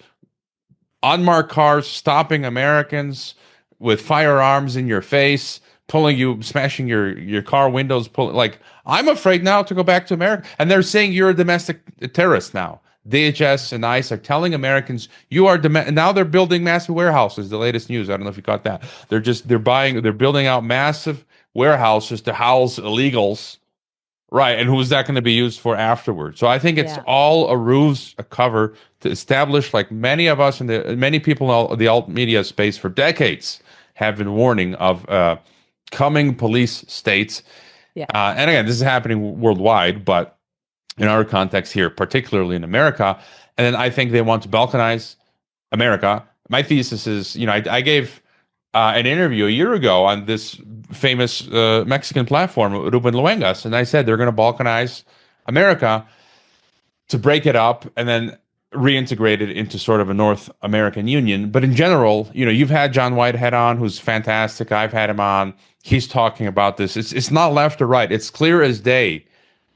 unmarked cars stopping Americans with firearms in your face, pulling you, smashing your car windows, pulling, like, I'm afraid now to go back to America. And they're saying you're a domestic terrorist now. DHS and ICE are telling Americans you are now they're building massive warehouses. The latest news. I don't know if you caught that. They're building out massive warehouses to house illegals. Right, and who's that going to be used for afterwards? So I think it's all a ruse, a cover to establish, like many of us and many people in the alt media space for decades have been warning of coming police states. Yeah. And again, this is happening worldwide, but in our context here, particularly in America. And then I think they want to balkanize America. My thesis is, I gave an interview a year ago on this famous Mexican platform, Ruben Luengas, and I said they're going to balkanize America to break it up and then reintegrate it into sort of a North American Union. But in general, you've had John Whitehead on, who's fantastic. I've had him on. He's talking about this. It's not left or right. It's clear as day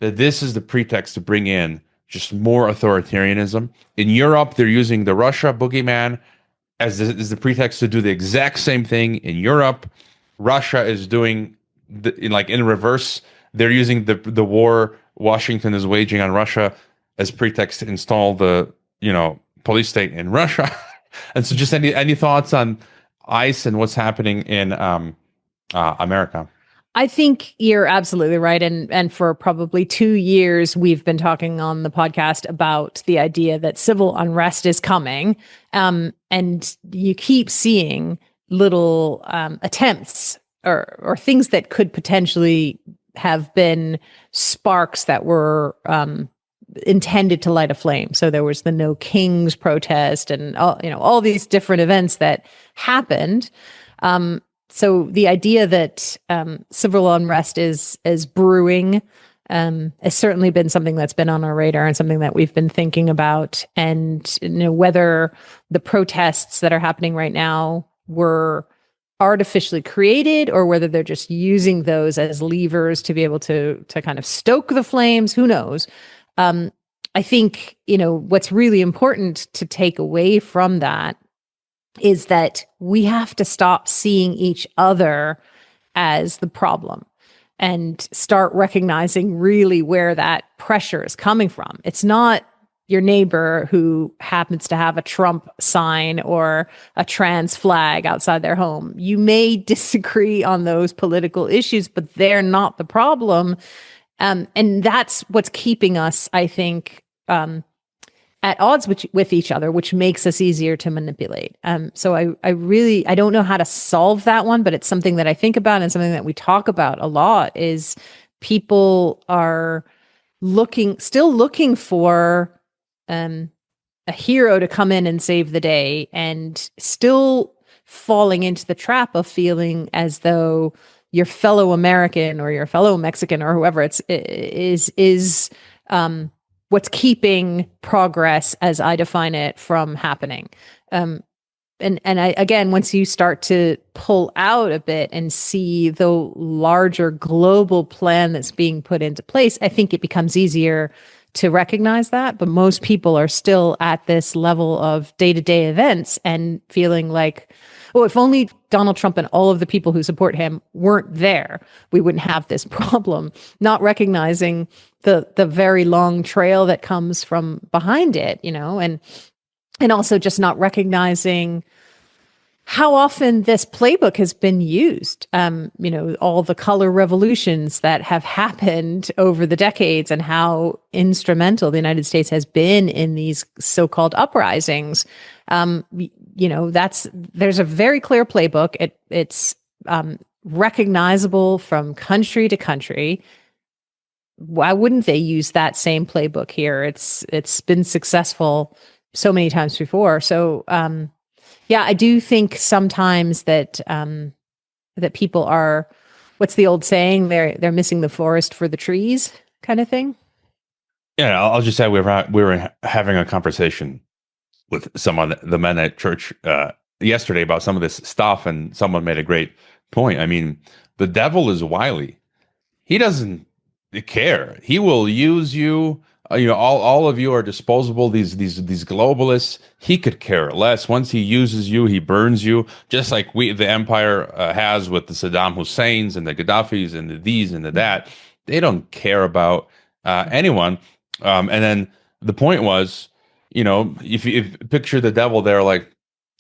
that this is the pretext to bring in just more authoritarianism. In Europe, they're using the Russia boogeyman as the pretext to do the exact same thing in Europe. Russia is doing in reverse. They're using the war Washington is waging on Russia as pretext to install the police state in Russia. And so, just any thoughts on ICE and what's happening in America? I think you're absolutely right. And for probably 2 years, we've been talking on the podcast about the idea that civil unrest is coming. And you keep seeing little attempts or things that could potentially have been sparks that were intended to light a flame. So there was the No Kings protest and all these different events that happened. So the idea that civil unrest is brewing has certainly been something that's been on our radar and something that we've been thinking about. And whether the protests that are happening right now were artificially created or whether they're just using those as levers to be able to kind of stoke the flames, who knows? I think what's really important to take away from that is that we have to stop seeing each other as the problem and start recognizing really where that pressure is coming from. It's not your neighbor who happens to have a Trump sign or a trans flag outside their home. You may disagree on those political issues, but they're not the problem. And that's what's keeping us, I think, at odds with each other, which makes us easier to manipulate. So I don't know how to solve that one, but it's something that I think about and something that we talk about a lot is people are still looking for a hero to come in and save the day and still falling into the trap of feeling as though your fellow American or your fellow Mexican or whoever is what's keeping progress, as I define it, from happening. And again, once you start to pull out a bit and see the larger global plan that's being put into place, I think it becomes easier to recognize that. But most people are still at this level of day-to-day events and feeling like, oh, if only Donald Trump and all of the people who support him weren't there, we wouldn't have this problem. Not recognizing the very long trail that comes from behind it, and also just not recognizing how often this playbook has been used. All the color revolutions that have happened over the decades and how instrumental the United States has been in these so-called uprisings. There's a very clear playbook. It's recognizable from country to country. Why wouldn't they use that same playbook here? It's been successful so many times before. So I do think sometimes that that people are, what's the old saying? They're missing the forest for the trees, kind of thing. Yeah, I'll just say we were having a conversation with someone, the men at church, yesterday about some of this stuff, and someone made a great point. I mean, the devil is wily. He doesn't care. He will use you all of you are disposable. These globalists. He could care less. Once he uses you, he burns you, just like the empire has with the Saddam Husseins and the Gaddafis and the these and the that. They don't care about anyone. And then the point was, if you picture the devil there, like,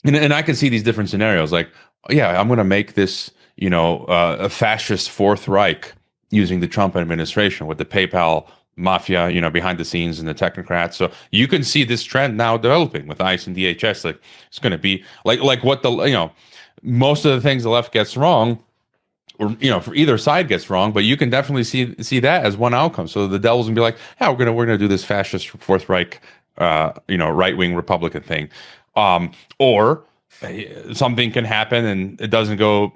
and I can see these different scenarios. Like, yeah, I'm going to make this, a fascist Fourth Reich using the Trump administration with the PayPal mafia, behind the scenes and the technocrats. So you can see this trend now developing with ICE and DHS. Like, it's going to be like what most of the things the left gets wrong, or for either side gets wrong, but you can definitely see that as one outcome. So the devil's gonna be like, yeah, we're gonna do this fascist Fourth Reich, right wing Republican thing, or something can happen and it doesn't go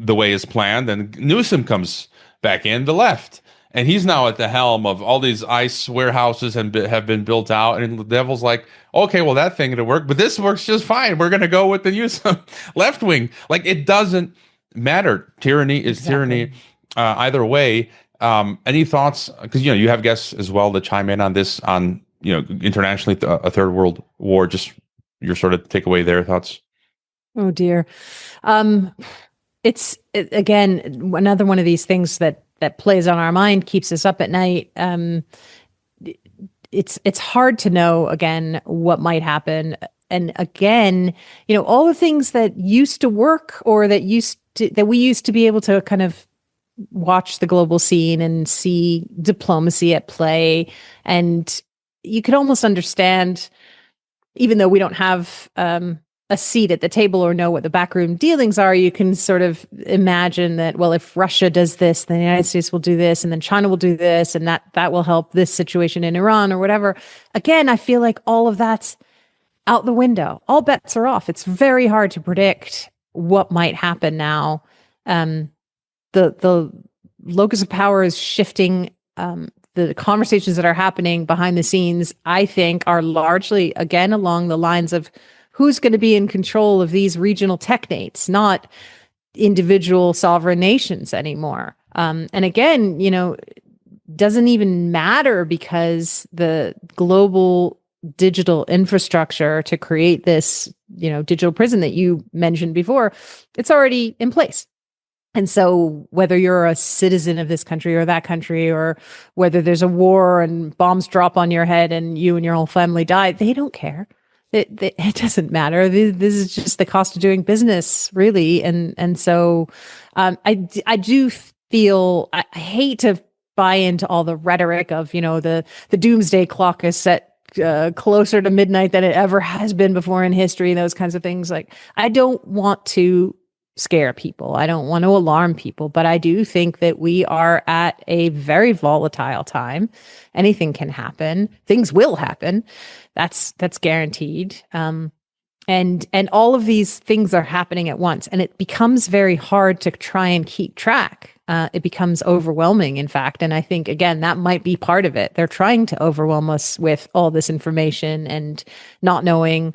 the way it's planned, and Newsom comes back in, the left, and he's now at the helm of all these ICE warehouses and have been built out, and the devil's like, okay, well, that thing didn't work, but this works just fine. We're gonna go with the Newsom left wing. Like, it doesn't matter. Tyranny is tyranny, either way. Any thoughts? Because you have guests as well to chime in on this, on internationally, a third world war. Just your sort of takeaway there, thoughts. Oh dear. It's again another one of these things that plays on our mind, keeps us up at night. It's hard to know again what might happen, and again, all the things that used to work, or that we used to be able to kind of watch the global scene and see diplomacy at play, and you could almost understand, even though we don't have a seat at the table or know what the backroom dealings are, you can sort of imagine that, well, if Russia does this, then the United States will do this, and then China will do this, and that will help this situation in Iran or whatever. Again, I feel like all of that's out the window. All bets are off. It's very hard to predict what might happen now. The locus of power is shifting. The conversations that are happening behind the scenes, I think, are largely, again, along the lines of who's going to be in control of these regional technates, not individual sovereign nations anymore. And again, doesn't even matter, because the global digital infrastructure to create this, digital prison that you mentioned before, it's already in place. And so whether you're a citizen of this country or that country, or whether there's a war and bombs drop on your head and you and your whole family die, they don't care. It doesn't matter. This is just the cost of doing business, really. And so I do feel, I hate to buy into all the rhetoric of, the doomsday clock is set closer to midnight than it ever has been before in history, those kinds of things. Like, I don't want to scare people. I don't want to alarm people, but I do think that we are at a very volatile time. Anything can happen. Things will happen. That's guaranteed. And all of these things are happening at once, and it becomes very hard to try and keep track. It becomes overwhelming, in fact. And I think, again, that might be part of it. They're trying to overwhelm us with all this information and not knowing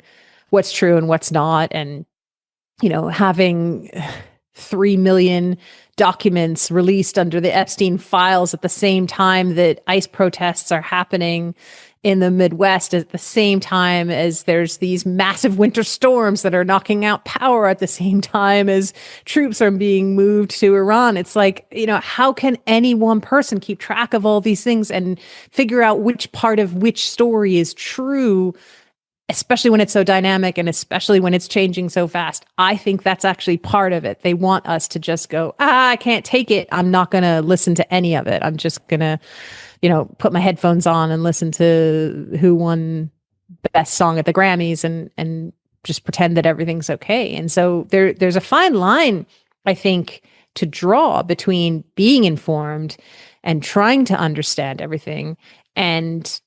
what's true and what's not. And having 3 million documents released under the Epstein files at the same time that ICE protests are happening in the Midwest, at the same time as there's these massive winter storms that are knocking out power, at the same time as troops are being moved to Iran. It's like, how can any one person keep track of all these things and figure out which part of which story is true, especially when it's so dynamic and especially when it's changing so fast? I think that's actually part of it. They want us to just go, I can't take it. I'm not going to listen to any of it. I'm just going to, put my headphones on and listen to who won best song at the Grammys and just pretend that everything's okay. And so there's a fine line, I think, to draw between being informed and trying to understand everything and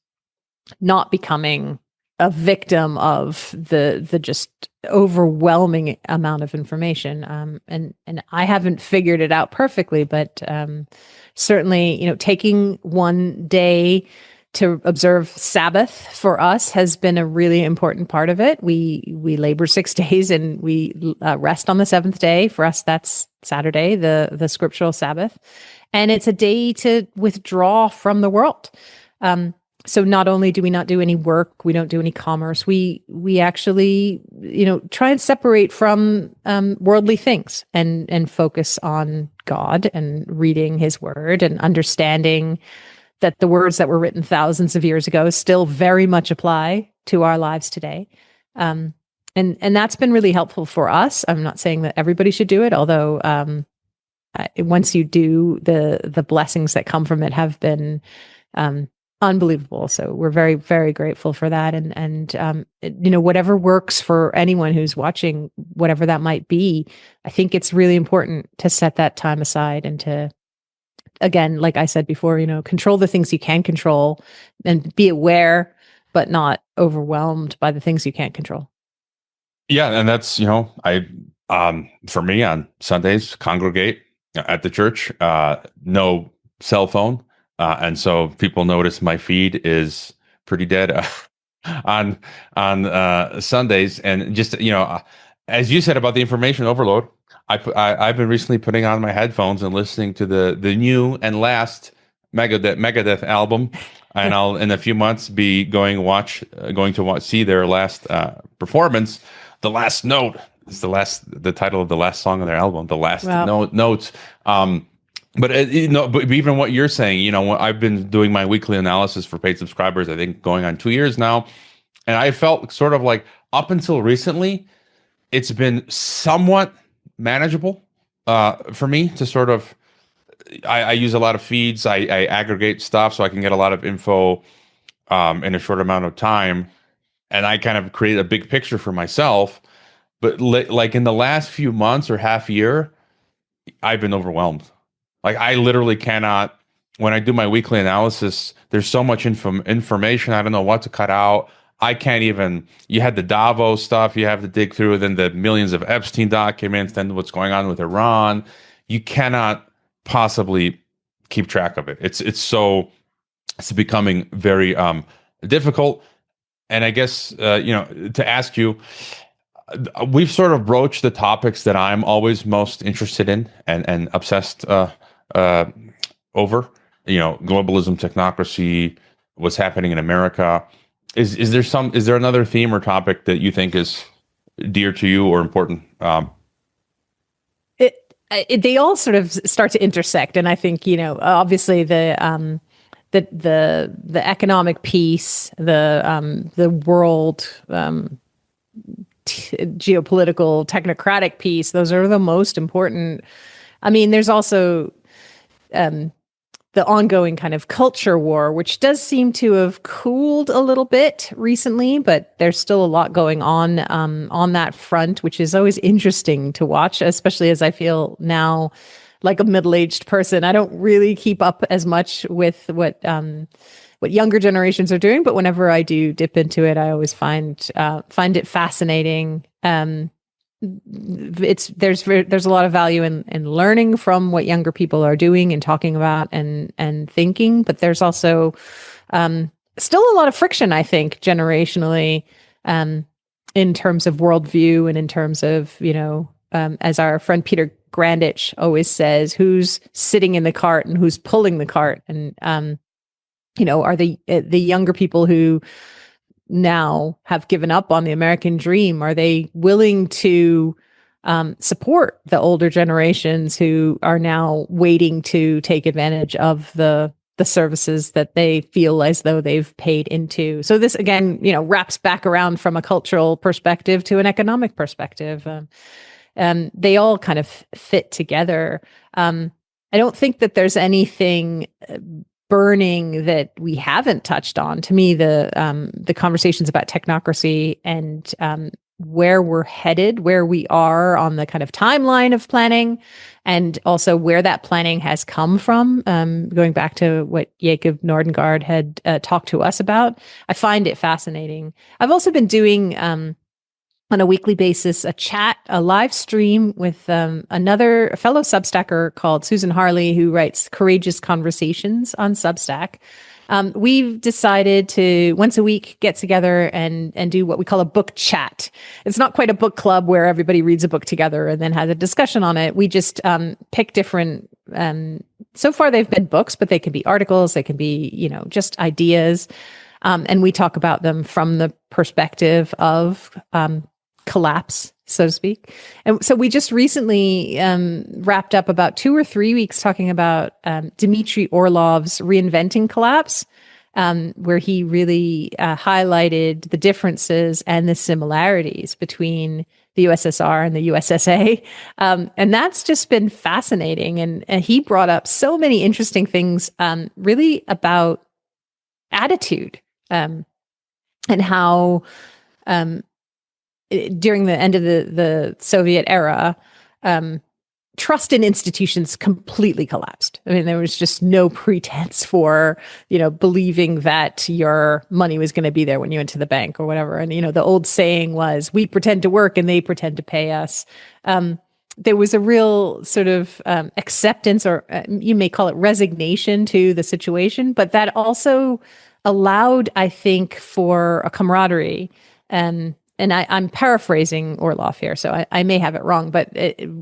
not becoming a victim of the just overwhelming amount of information. And I haven't figured it out perfectly, but certainly, taking one day to observe Sabbath for us has been a really important part of it. We labor 6 days and we rest on the seventh day. For us, that's Saturday, the scriptural Sabbath. And it's a day to withdraw from the world. So not only do we not do any work, we don't do any commerce, we actually, try and separate from worldly things and focus on God and reading his word and understanding that the words that were written thousands of years ago still very much apply to our lives today. And that's been really helpful for us. I'm not saying that everybody should do it, although once you do, the blessings that come from it have been unbelievable. So we're very, very grateful for that. And whatever works for anyone who's watching, whatever that might be, I think it's really important to set that time aside and to, again, like I said before, control the things you can control and be aware, but not overwhelmed by the things you can't control. Yeah. And that's, for me on Sundays, congregate at the church, no cell phone. And so people notice my feed is pretty dead on Sundays. And just, as you said about the information overload, I've been recently putting on my headphones and listening to the new and last Megadeth album, and I'll in a few months be going to see their last performance. The Last Note is the title of the last song on their album. The Last Note. But but even what you're saying, I've been doing my weekly analysis for paid subscribers, I think going on 2 years now, and I felt sort of like up until recently, it's been somewhat manageable for me to sort of. I use a lot of feeds. I aggregate stuff so I can get a lot of info in a short amount of time, and I kind of create a big picture for myself. But like in the last few months or half year, I've been overwhelmed. Like I literally cannot, when I do my weekly analysis, there's so much information. I don't know what to cut out. I can't even, you had the Davos stuff you have to dig through, then the millions of Epstein documents, then what's going on with Iran. You cannot possibly keep track of it. It's becoming very difficult. And I guess, to ask you, we've sort of broached the topics that I'm always most interested in and obsessed over, globalism, technocracy, what's happening in America. Is there another theme or topic that you think is dear to you or important? They all sort of start to intersect, and I think obviously the economic piece, the world geopolitical technocratic piece, those are the most important. I mean, there's also the ongoing kind of culture war, which does seem to have cooled a little bit recently, but there's still a lot going on that front, which is always interesting to watch, especially as I feel now like a middle-aged person. I don't really keep up as much with what younger generations are doing, but whenever I do dip into it, I always find it fascinating. There's a lot of value in learning from what younger people are doing and talking about and thinking, but there's also still a lot of friction, I think, generationally, in terms of worldview and in terms of, as our friend Peter Grandich always says, who's sitting in the cart and who's pulling the cart. And, are the younger people who now have given up on the American dream, are they willing to support the older generations who are now waiting to take advantage of the services that they feel as though they've paid into? So this, again, wraps back around from a cultural perspective to an economic perspective. They all kind of fit together. I don't think that there's anything burning that we haven't touched on. To me, the conversations about technocracy and where we're headed, where we are on the kind of timeline of planning, and also where that planning has come from, going back to what Jacob Nordengard had talked to us about. I find it fascinating. I've also been doing on a weekly basis a live stream with another fellow Substacker called Susan Harley, who writes Courageous Conversations on Substack. We've decided to once a week get together and do what we call a book chat. It's not quite a book club where everybody reads a book together and then has a discussion on it. We just pick different So far, they've been books, but they can be articles, they can be, just ideas. And we talk about them from the perspective of collapse, so to speak. And so we just recently wrapped up about 2 or 3 weeks talking about Dmitry Orlov's Reinventing Collapse, where he really highlighted the differences and the similarities between the USSR and the USSA. And that's just been fascinating. And he brought up so many interesting things, really about attitude, and how during the end of the Soviet era, trust in institutions completely collapsed. I mean, there was just no pretense for, believing that your money was going to be there when you went to the bank or whatever. And, the old saying was, we pretend to work and they pretend to pay us. There was a real sort of acceptance, or you may call it resignation to the situation, but that also allowed, I think, for a camaraderie. And I'm paraphrasing Orlov here, so I may have it wrong, but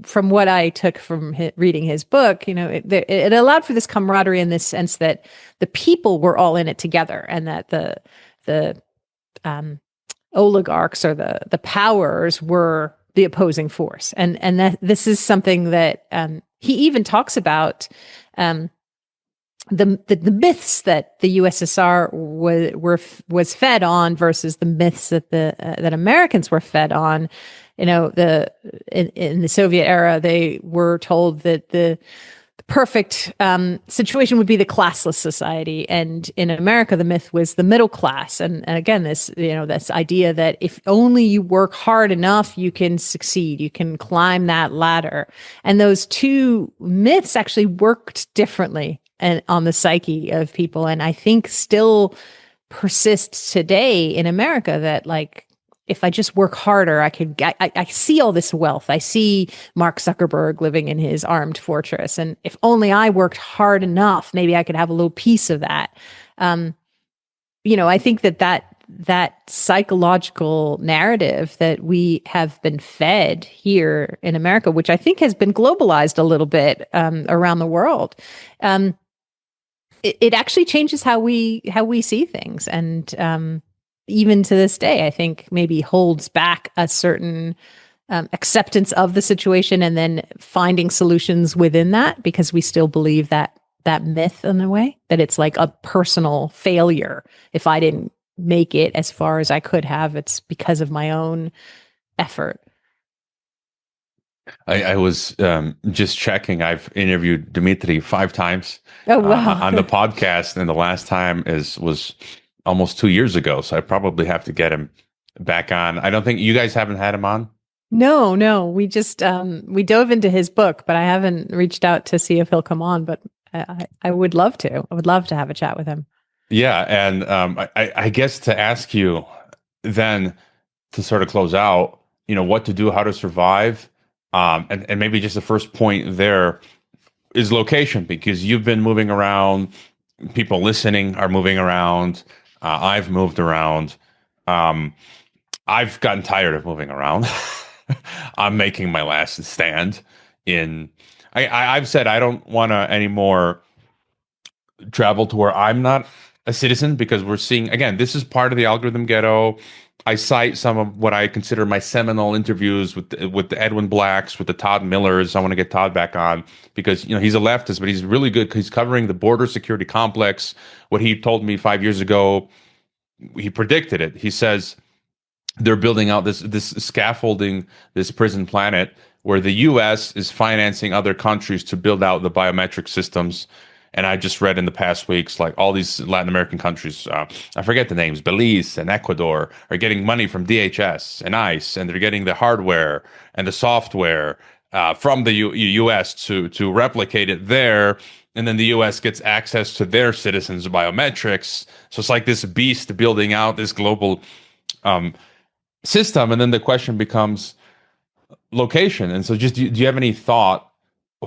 from what I took from reading his book, it allowed for this camaraderie in this sense that the people were all in it together, and that the oligarchs or the powers were the opposing force, and that this is something that he even talks about. The myths that the USSR was fed on versus the myths that that Americans were fed on. In the Soviet era, they were told that the perfect situation would be the classless society, and in America, the myth was the middle class. And again, this idea that if only you work hard enough, you can succeed, you can climb that ladder. And those two myths actually worked differently and on the psyche of people, and I think still persists today in America, that like, if I just work harder, I see all this wealth. I see Mark Zuckerberg living in his armed fortress, and if only I worked hard enough, maybe I could have a little piece of that. I think that psychological narrative that we have been fed here in America, which I think has been globalized a little bit around the world, it actually changes how we see things, and even to this day, I think maybe holds back a certain acceptance of the situation, and then finding solutions within that, because we still believe that myth in a way, that it's like a personal failure. If I didn't make it as far as I could have, it's because of my own effort. I was just checking. I've interviewed Dmitry 5 times Oh, wow. On the podcast, and the last time was almost 2 years ago. So I probably have to get him back on. I don't think you guys haven't had him on. No. We just we dove into his book, but I haven't reached out to see if he'll come on. But I would love to. I would love to have a chat with him. Yeah, and I guess to ask you then, to sort of close out, what to do, how to survive. And maybe just the first point there is location, because you've been moving around. People listening are moving around. I've moved around. I've gotten tired of moving around. I'm making my last stand in. I've said I don't want to anymore travel to where I'm not a citizen, because we're seeing, again, this is part of the algorithm ghetto. I cite some of what I consider my seminal interviews with the Edwin Blacks, with the Todd Millers. I want to get Todd back on, because he's a leftist, but he's really good because he's covering the border security complex. What he told me 5 years ago, he predicted it. He says they're building out this scaffolding, this prison planet, where the U.S. is financing other countries to build out the biometric systems. And I just read in the past weeks, like all these Latin American countries, I forget the names, Belize and Ecuador, are getting money from DHS and ICE, and they're getting the hardware and the software from the U.S. to replicate it there. And then the U.S. gets access to their citizens' biometrics. So it's like this beast building out this global system. And then the question becomes location. And so just do you have any thought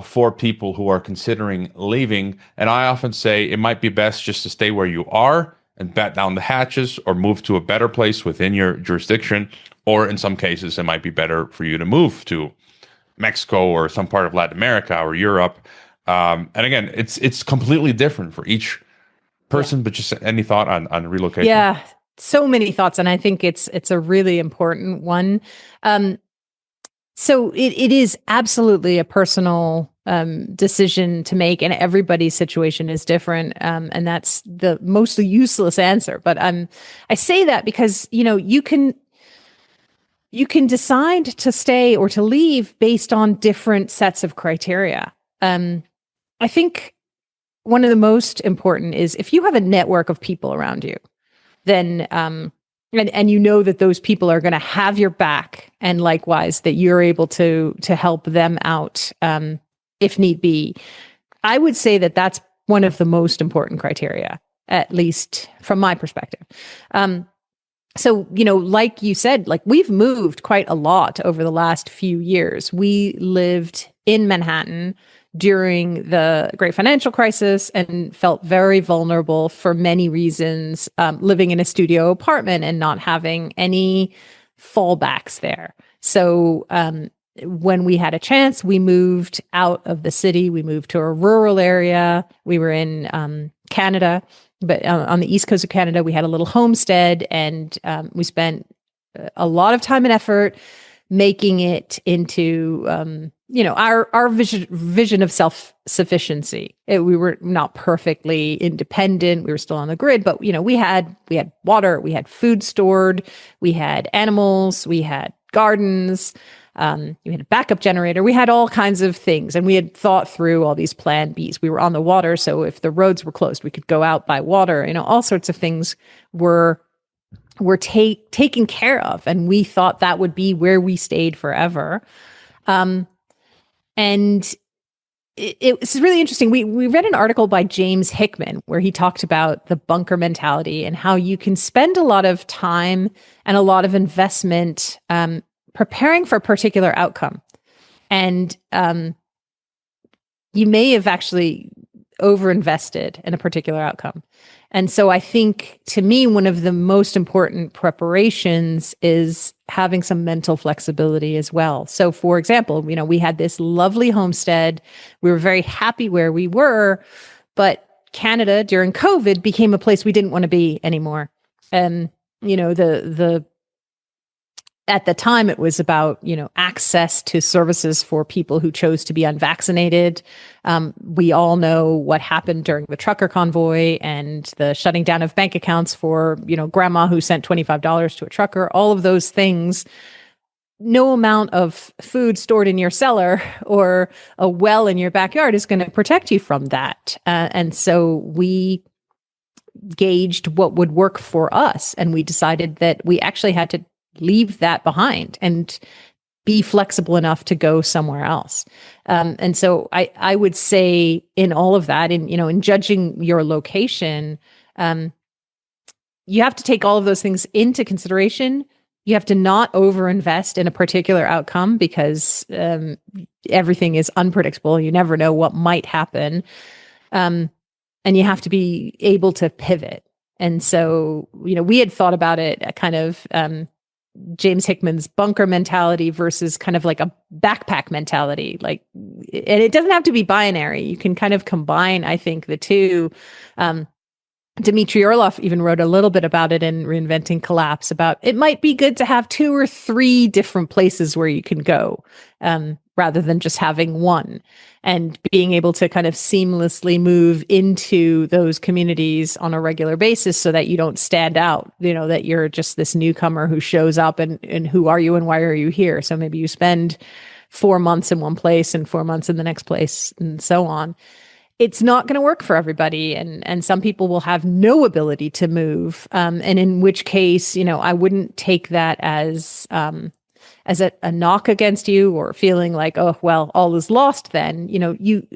for people who are considering leaving? And I often say it might be best just to stay where you are and bat down the hatches, or move to a better place within your jurisdiction. Or in some cases, it might be better for you to move to Mexico or some part of Latin America or Europe. And again, it's completely different for each person. But just any thought on relocation? Yeah, so many thoughts, and I think it's a really important one. So it is absolutely a personal decision to make, and everybody's situation is different, and that's the mostly useless answer. But I say that because you can decide to stay or to leave based on different sets of criteria. I think one of the most important is if you have a network of people around you, then and you know that those people are going to have your back, and likewise that you're able to help them out if need be. I would say that that's one of the most important criteria, at least from my perspective. So, like you said, like we've moved quite a lot over the last few years. We lived in Manhattan during the great financial crisis and felt very vulnerable for many reasons, living in a studio apartment and not having any fallbacks there. So when we had a chance, we moved out of the city. We moved to a rural area. We were in Canada, but on the east coast of Canada, we had a little homestead, and we spent a lot of time and effort making it into our vision of self-sufficiency. We were not perfectly independent. We were still on the grid, but we had water, we had food stored, we had animals, we had gardens, we had a backup generator, we had all kinds of things, and we had thought through all these plan Bs. We were on the water, so if the roads were closed, we could go out by water. All sorts of things were taken care of, and we thought that would be where we stayed forever. And it's really interesting. We read an article by James Hickman where he talked about the bunker mentality and how you can spend a lot of time and a lot of investment preparing for a particular outcome, and you may have actually overinvested in a particular outcome. And so I think, to me, one of the most important preparations is having some mental flexibility as well. So, for example, we had this lovely homestead. We were very happy where we were, but Canada during COVID became a place we didn't want to be anymore. And, at the time, it was about, access to services for people who chose to be unvaccinated. We all know what happened during the trucker convoy and the shutting down of bank accounts for, grandma who sent $25 to a trucker. All of those things, no amount of food stored in your cellar or a well in your backyard is going to protect you from that. And so we gauged what would work for us, and we decided that we actually had to leave that behind and be flexible enough to go somewhere else. And so I would say in all of that, in judging your location, you have to take all of those things into consideration. You have to not overinvest in a particular outcome because everything is unpredictable. You never know what might happen. And you have to be able to pivot. And so, we had thought about it kind of James Hickman's bunker mentality versus kind of like a backpack mentality. And it doesn't have to be binary. You can kind of combine, I think, the two. Dmitry Orlov even wrote a little bit about it in Reinventing Collapse, about it might be good to have 2 or 3 different places where you can go, rather than just having one, and being able to kind of seamlessly move into those communities on a regular basis so that you don't stand out, that you're just this newcomer who shows up and who are you and why are you here? So maybe you spend 4 months in one place and 4 months in the next place and so on. It's not going to work for everybody. And some people will have no ability to move. And in which case, I wouldn't take that as a knock against you or feeling like, oh, well, all is lost then.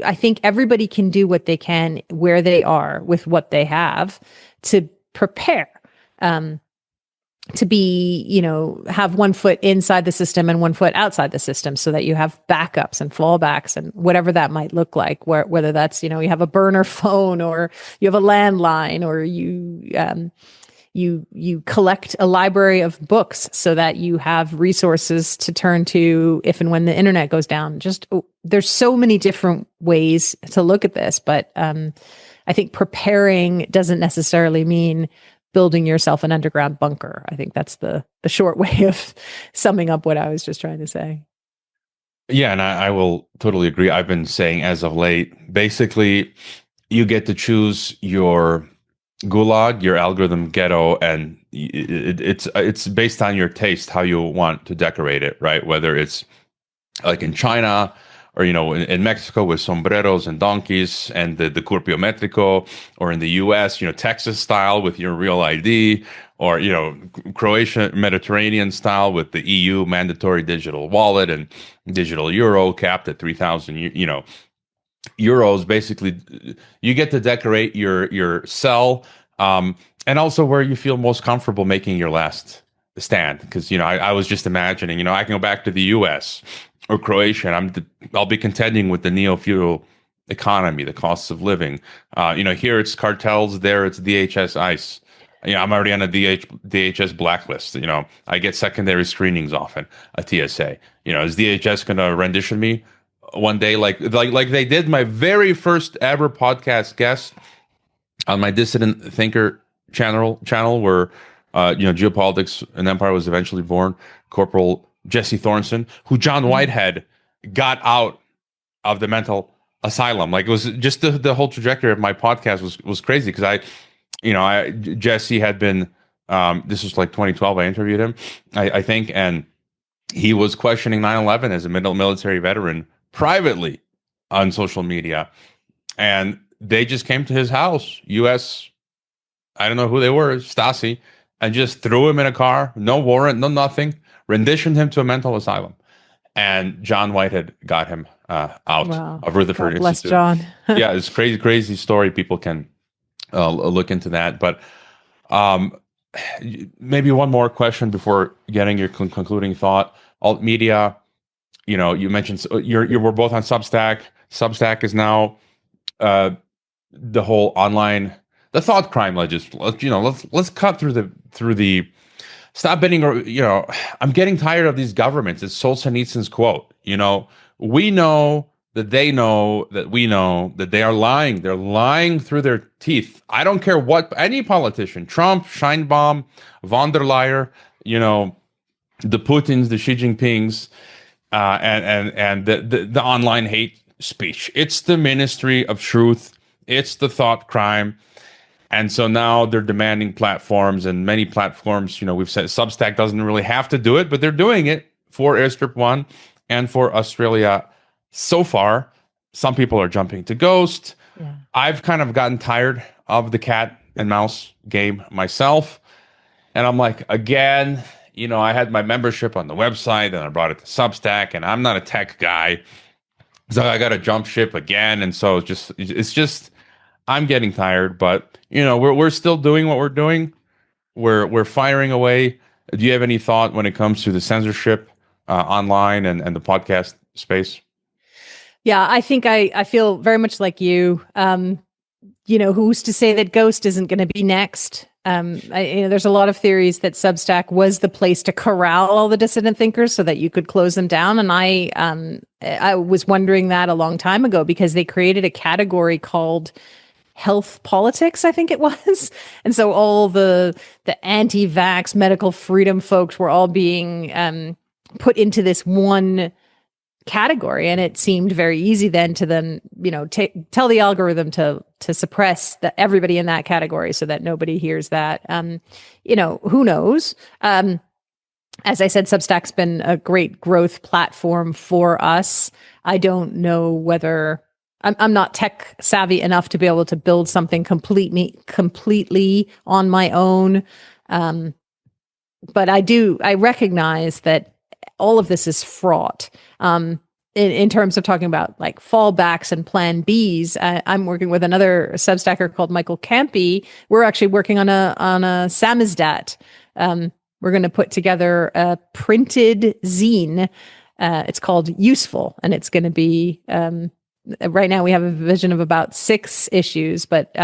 I think everybody can do what they can where they are with what they have to prepare, to be, have one foot inside the system and one foot outside the system so that you have backups and fallbacks and whatever that might look like, whether that's, you have a burner phone or you have a landline or you you collect a library of books so that you have resources to turn to if and when the internet goes down. Just there's so many different ways to look at this, but I think preparing doesn't necessarily mean building yourself an underground bunker. I think that's the short way of summing up what I was just trying to say. Yeah, and I will totally agree. I've been saying as of late, basically, you get to choose your gulag, your algorithm ghetto, and it's based on your taste how you want to decorate it, right? Whether it's like in China or in Mexico with sombreros and donkeys and the Curpio Metrico, or in the US, Texas style with your real ID, or Croatia Mediterranean style with the EU mandatory digital wallet and digital euro capped at 3,000 euros. Basically, you get to decorate your cell, and also where you feel most comfortable making your last stand. Because I was just imagining, I can go back to the US or Croatia, and I'll be contending with the neo-feudal economy, the costs of living. Here it's cartels, there it's DHS ICE. I'm already on a DHS blacklist. I get secondary screenings often at TSA. Is DHS going to rendition me one day like they did my very first ever podcast guest on my Dissident Thinker channel where Geopolitics and Empire was eventually born, Corporal Jesse Thornson, who John Whitehead got out of the mental asylum. Like, it was just the whole trajectory of my podcast was crazy, because Jesse had been, this was like 2012, I interviewed him, I think, and he was questioning 9/11 as a military veteran privately on social media. And they just came to his house, U.S., I don't know who they were, Stasi, and just threw him in a car, no warrant, no nothing, renditioned him to a mental asylum. And John Whitehead got him out of Rutherford God bless Institute. John. Yeah, it's crazy story. People can look into that. But maybe one more question before getting your concluding thought. Alt media, you mentioned we're both on Substack. Substack is now the whole online, the thought crime legislation. Let's cut through the stop betting, or I'm getting tired of these governments. It's Solzhenitsyn's quote. We know that they know that we know that they are lying. They're lying through their teeth. I don't care what any politician, Trump, Scheinbaum, von der Leyen, the Putins, the Xi Jinpings, and the online hate speech. It's the Ministry of Truth. It's the thought crime. And so now they're demanding platforms, and many platforms, we've said Substack doesn't really have to do it, but they're doing it for Airstrip One and for Australia. So far, some people are jumping to Ghost. Yeah. I've kind of gotten tired of the cat and mouse game myself. And I'm like, again, I had my membership on the website and I brought it to Substack, and I'm not a tech guy. So I got to jump ship again. And so it's just, I'm getting tired, but we're still doing what we're doing. We're firing away. Do you have any thought when it comes to the censorship online and the podcast space? Yeah, I think I feel very much like you. Who's to say that Ghost isn't going to be next? There's a lot of theories that Substack was the place to corral all the dissident thinkers so that you could close them down. And I was wondering that a long time ago, because they created a category called health politics, I think it was. And so all the anti-vax medical freedom folks were all being put into this one category. And it seemed very easy then to tell the algorithm to suppress everybody in that category so that nobody hears that. Who knows? As I said, Substack's been a great growth platform for us. I don't know whether I'm not tech savvy enough to be able to build something completely on my own. But I recognize that all of this is fraught. In terms of talking about like fallbacks and plan Bs, I'm working with another Substacker called Michael Campy. We're actually working on a samizdat. We're going to put together a printed zine. It's called Useful, and it's going to be, right now we have a vision of about 6 issues, but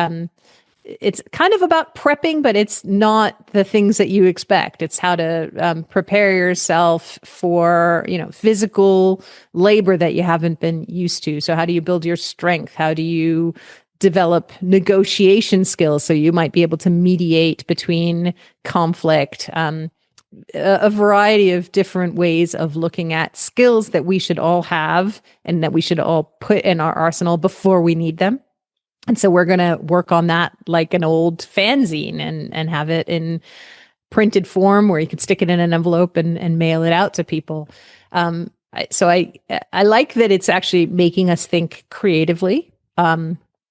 it's kind of about prepping, but it's not the things that you expect. It's how to prepare yourself for, physical labor that you haven't been used to. So how do you build your strength? How do you develop negotiation skills so you might be able to mediate between conflict? A variety of different ways of looking at skills that we should all have and that we should all put in our arsenal before we need them. And so we're going to work on that like an old fanzine and have it in printed form where you could stick it in an envelope and mail it out to people. So I like that it's actually making us think creatively.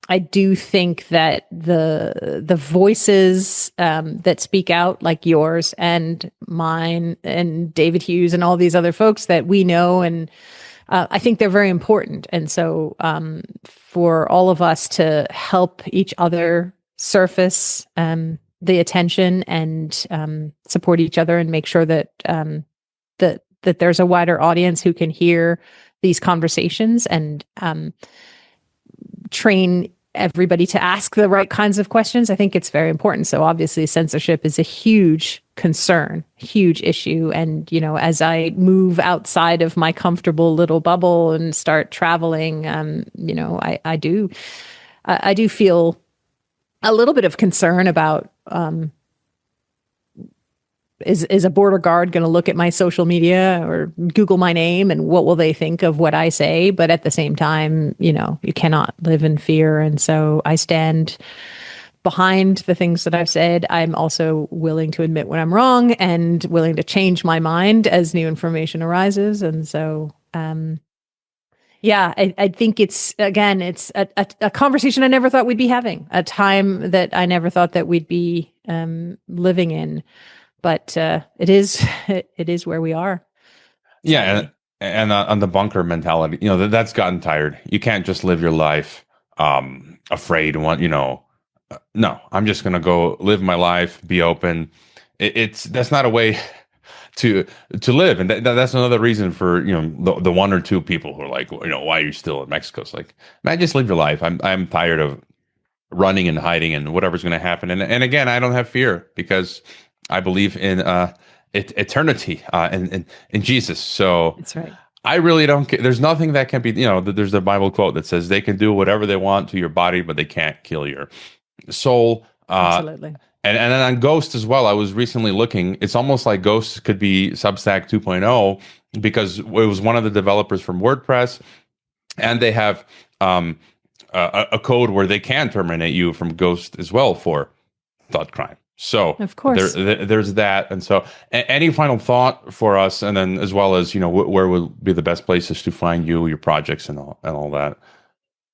I do think that the voices that speak out, like yours and mine and David Hughes and all these other folks that we know, and I think they're very important. And so for all of us to help each other surface the attention and support each other and make sure that that there's a wider audience who can hear these conversations and train everybody to ask the right kinds of questions, I think it's very important. So obviously censorship is a huge concern, huge issue. And, as I move outside of my comfortable little bubble and start traveling, I do feel a little bit of concern about, is a border guard going to look at my social media or Google my name and what will they think of what I say? But at the same time, you cannot live in fear. And so I stand behind the things that I've said. I'm also willing to admit when I'm wrong and willing to change my mind as new information arises. And so, I think it's a conversation I never thought we'd be having, a time that I never thought that we'd be living in. But it is where we are. Yeah, and on the bunker mentality, that's gotten tired. You can't just live your life afraid. No, I'm just gonna go live my life, be open. That's not a way to live, and that's another reason for the one or two people who are like, why are you still in Mexico? It's like, man, just live your life. I'm tired of running and hiding and whatever's going to happen. And again, I don't have fear because I believe in eternity in Jesus. So that's right. I really don't care. There's nothing that can be, there's a Bible quote that says they can do whatever they want to your body, but they can't kill your soul. Absolutely. And then on Ghost as well, I was recently looking. It's almost like Ghost could be Substack 2.0 because it was one of the developers from WordPress, and they have a code where they can terminate you from Ghost as well for thought crime. So of course there's that. And so any final thought for us, and then as well as, where would be the best places to find you, your projects and all that?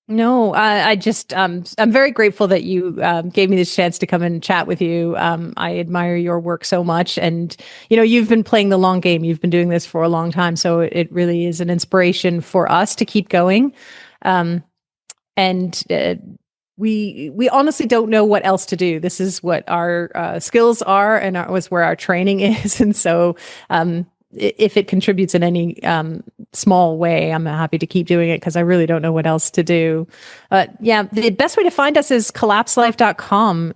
No, I just, I'm very grateful that you gave me this chance to come and chat with you. I admire your work so much. And, you've been playing the long game. You've been doing this for a long time. So it really is an inspiration for us to keep going. We honestly don't know what else to do. This is what our skills are, and was where our training is. And so, if it contributes in any small way, I'm happy to keep doing it because I really don't know what else to do. The best way to find us is collapselife.com.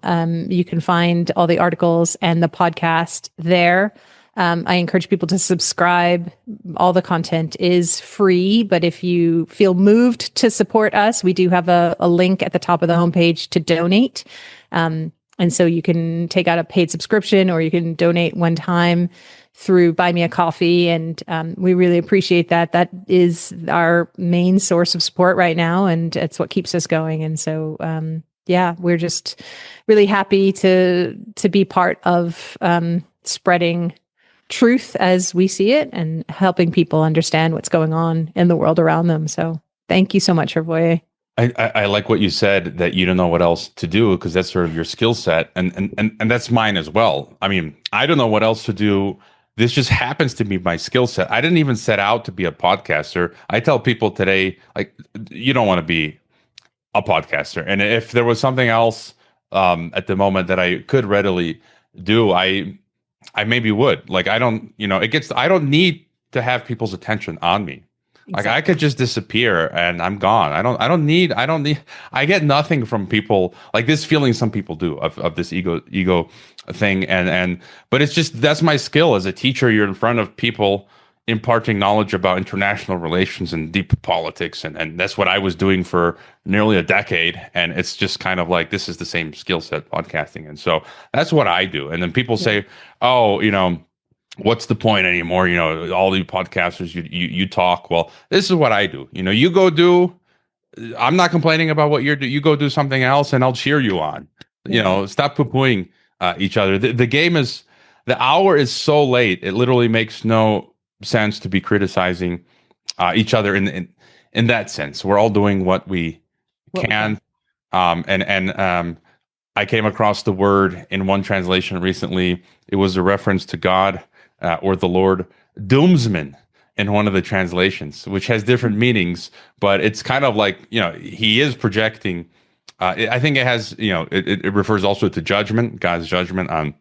You can find all the articles and the podcast there. I encourage people to subscribe. All the content is free, but if you feel moved to support us, we do have a link at the top of the homepage to donate. And so you can take out a paid subscription or you can donate one time through Buy Me a Coffee. And we really appreciate that. That is our main source of support right now. And it's what keeps us going. And so, we're just really happy to be part of spreading truth as we see it and helping people understand what's going on in the world around them. So thank you so much, Hervoye. I like what you said, that you don't know what else to do because that's sort of your skill set, and that's mine as well. I mean, I don't know what else to do. This just happens to be my skill set. I didn't even set out to be a podcaster. I tell people today, like, you don't want to be a podcaster. And if there was something else at the moment that I could readily do, I maybe would. Like, I don't need to have people's attention on me. Like I could just disappear and I'm gone. I don't need, I get nothing from people like this feeling some people do of this ego thing. But it's just, that's my skill as a teacher. You're in front of people imparting knowledge about international relations and deep politics. And that's what I was doing for nearly a decade. And it's just kind of like, this is the same skill set, podcasting. And so that's what I do. And then people say, oh, what's the point anymore? All the podcasters, you talk. Well, this is what I do. You go do, I'm not complaining about what you're doing. You go do something else and I'll cheer you on. Stop poo-pooing each other. The game is, the hour is so late. It literally makes no sense to be criticizing each other in that sense. We're all doing what we can. I came across the word in one translation recently. It was a reference to God or the Lord, doomsman, in one of the translations, which has different meanings, but it's kind of like, he is projecting. I think it has, it refers also to judgment, God's judgment on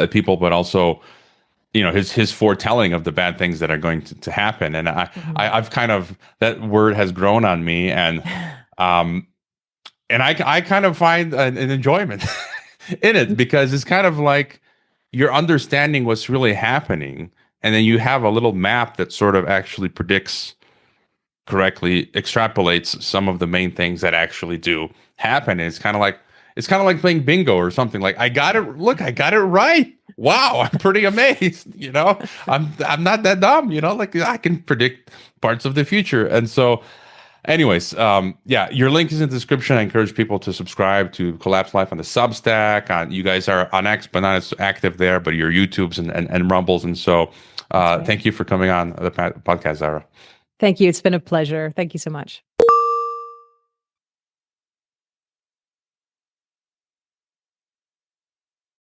people, but also, his foretelling of the bad things that are going to happen. And I've kind of, that word has grown on me, and I kind of find an enjoyment in it, because it's kind of like you're understanding what's really happening. And then you have a little map that sort of actually predicts correctly, extrapolates some of the main things that actually do happen. And it's kind of like playing bingo or something. Like, I got it right. Wow, I'm pretty amazed. I'm not that dumb. Like, I can predict parts of the future. And so, anyways, your link is in the description. I encourage people to subscribe to Collapse Life on the Substack. You guys are on X, but not as active there, but your YouTubes and Rumbles. And so, thank you for coming on the podcast, Zahra. Thank you. It's been a pleasure. Thank you so much.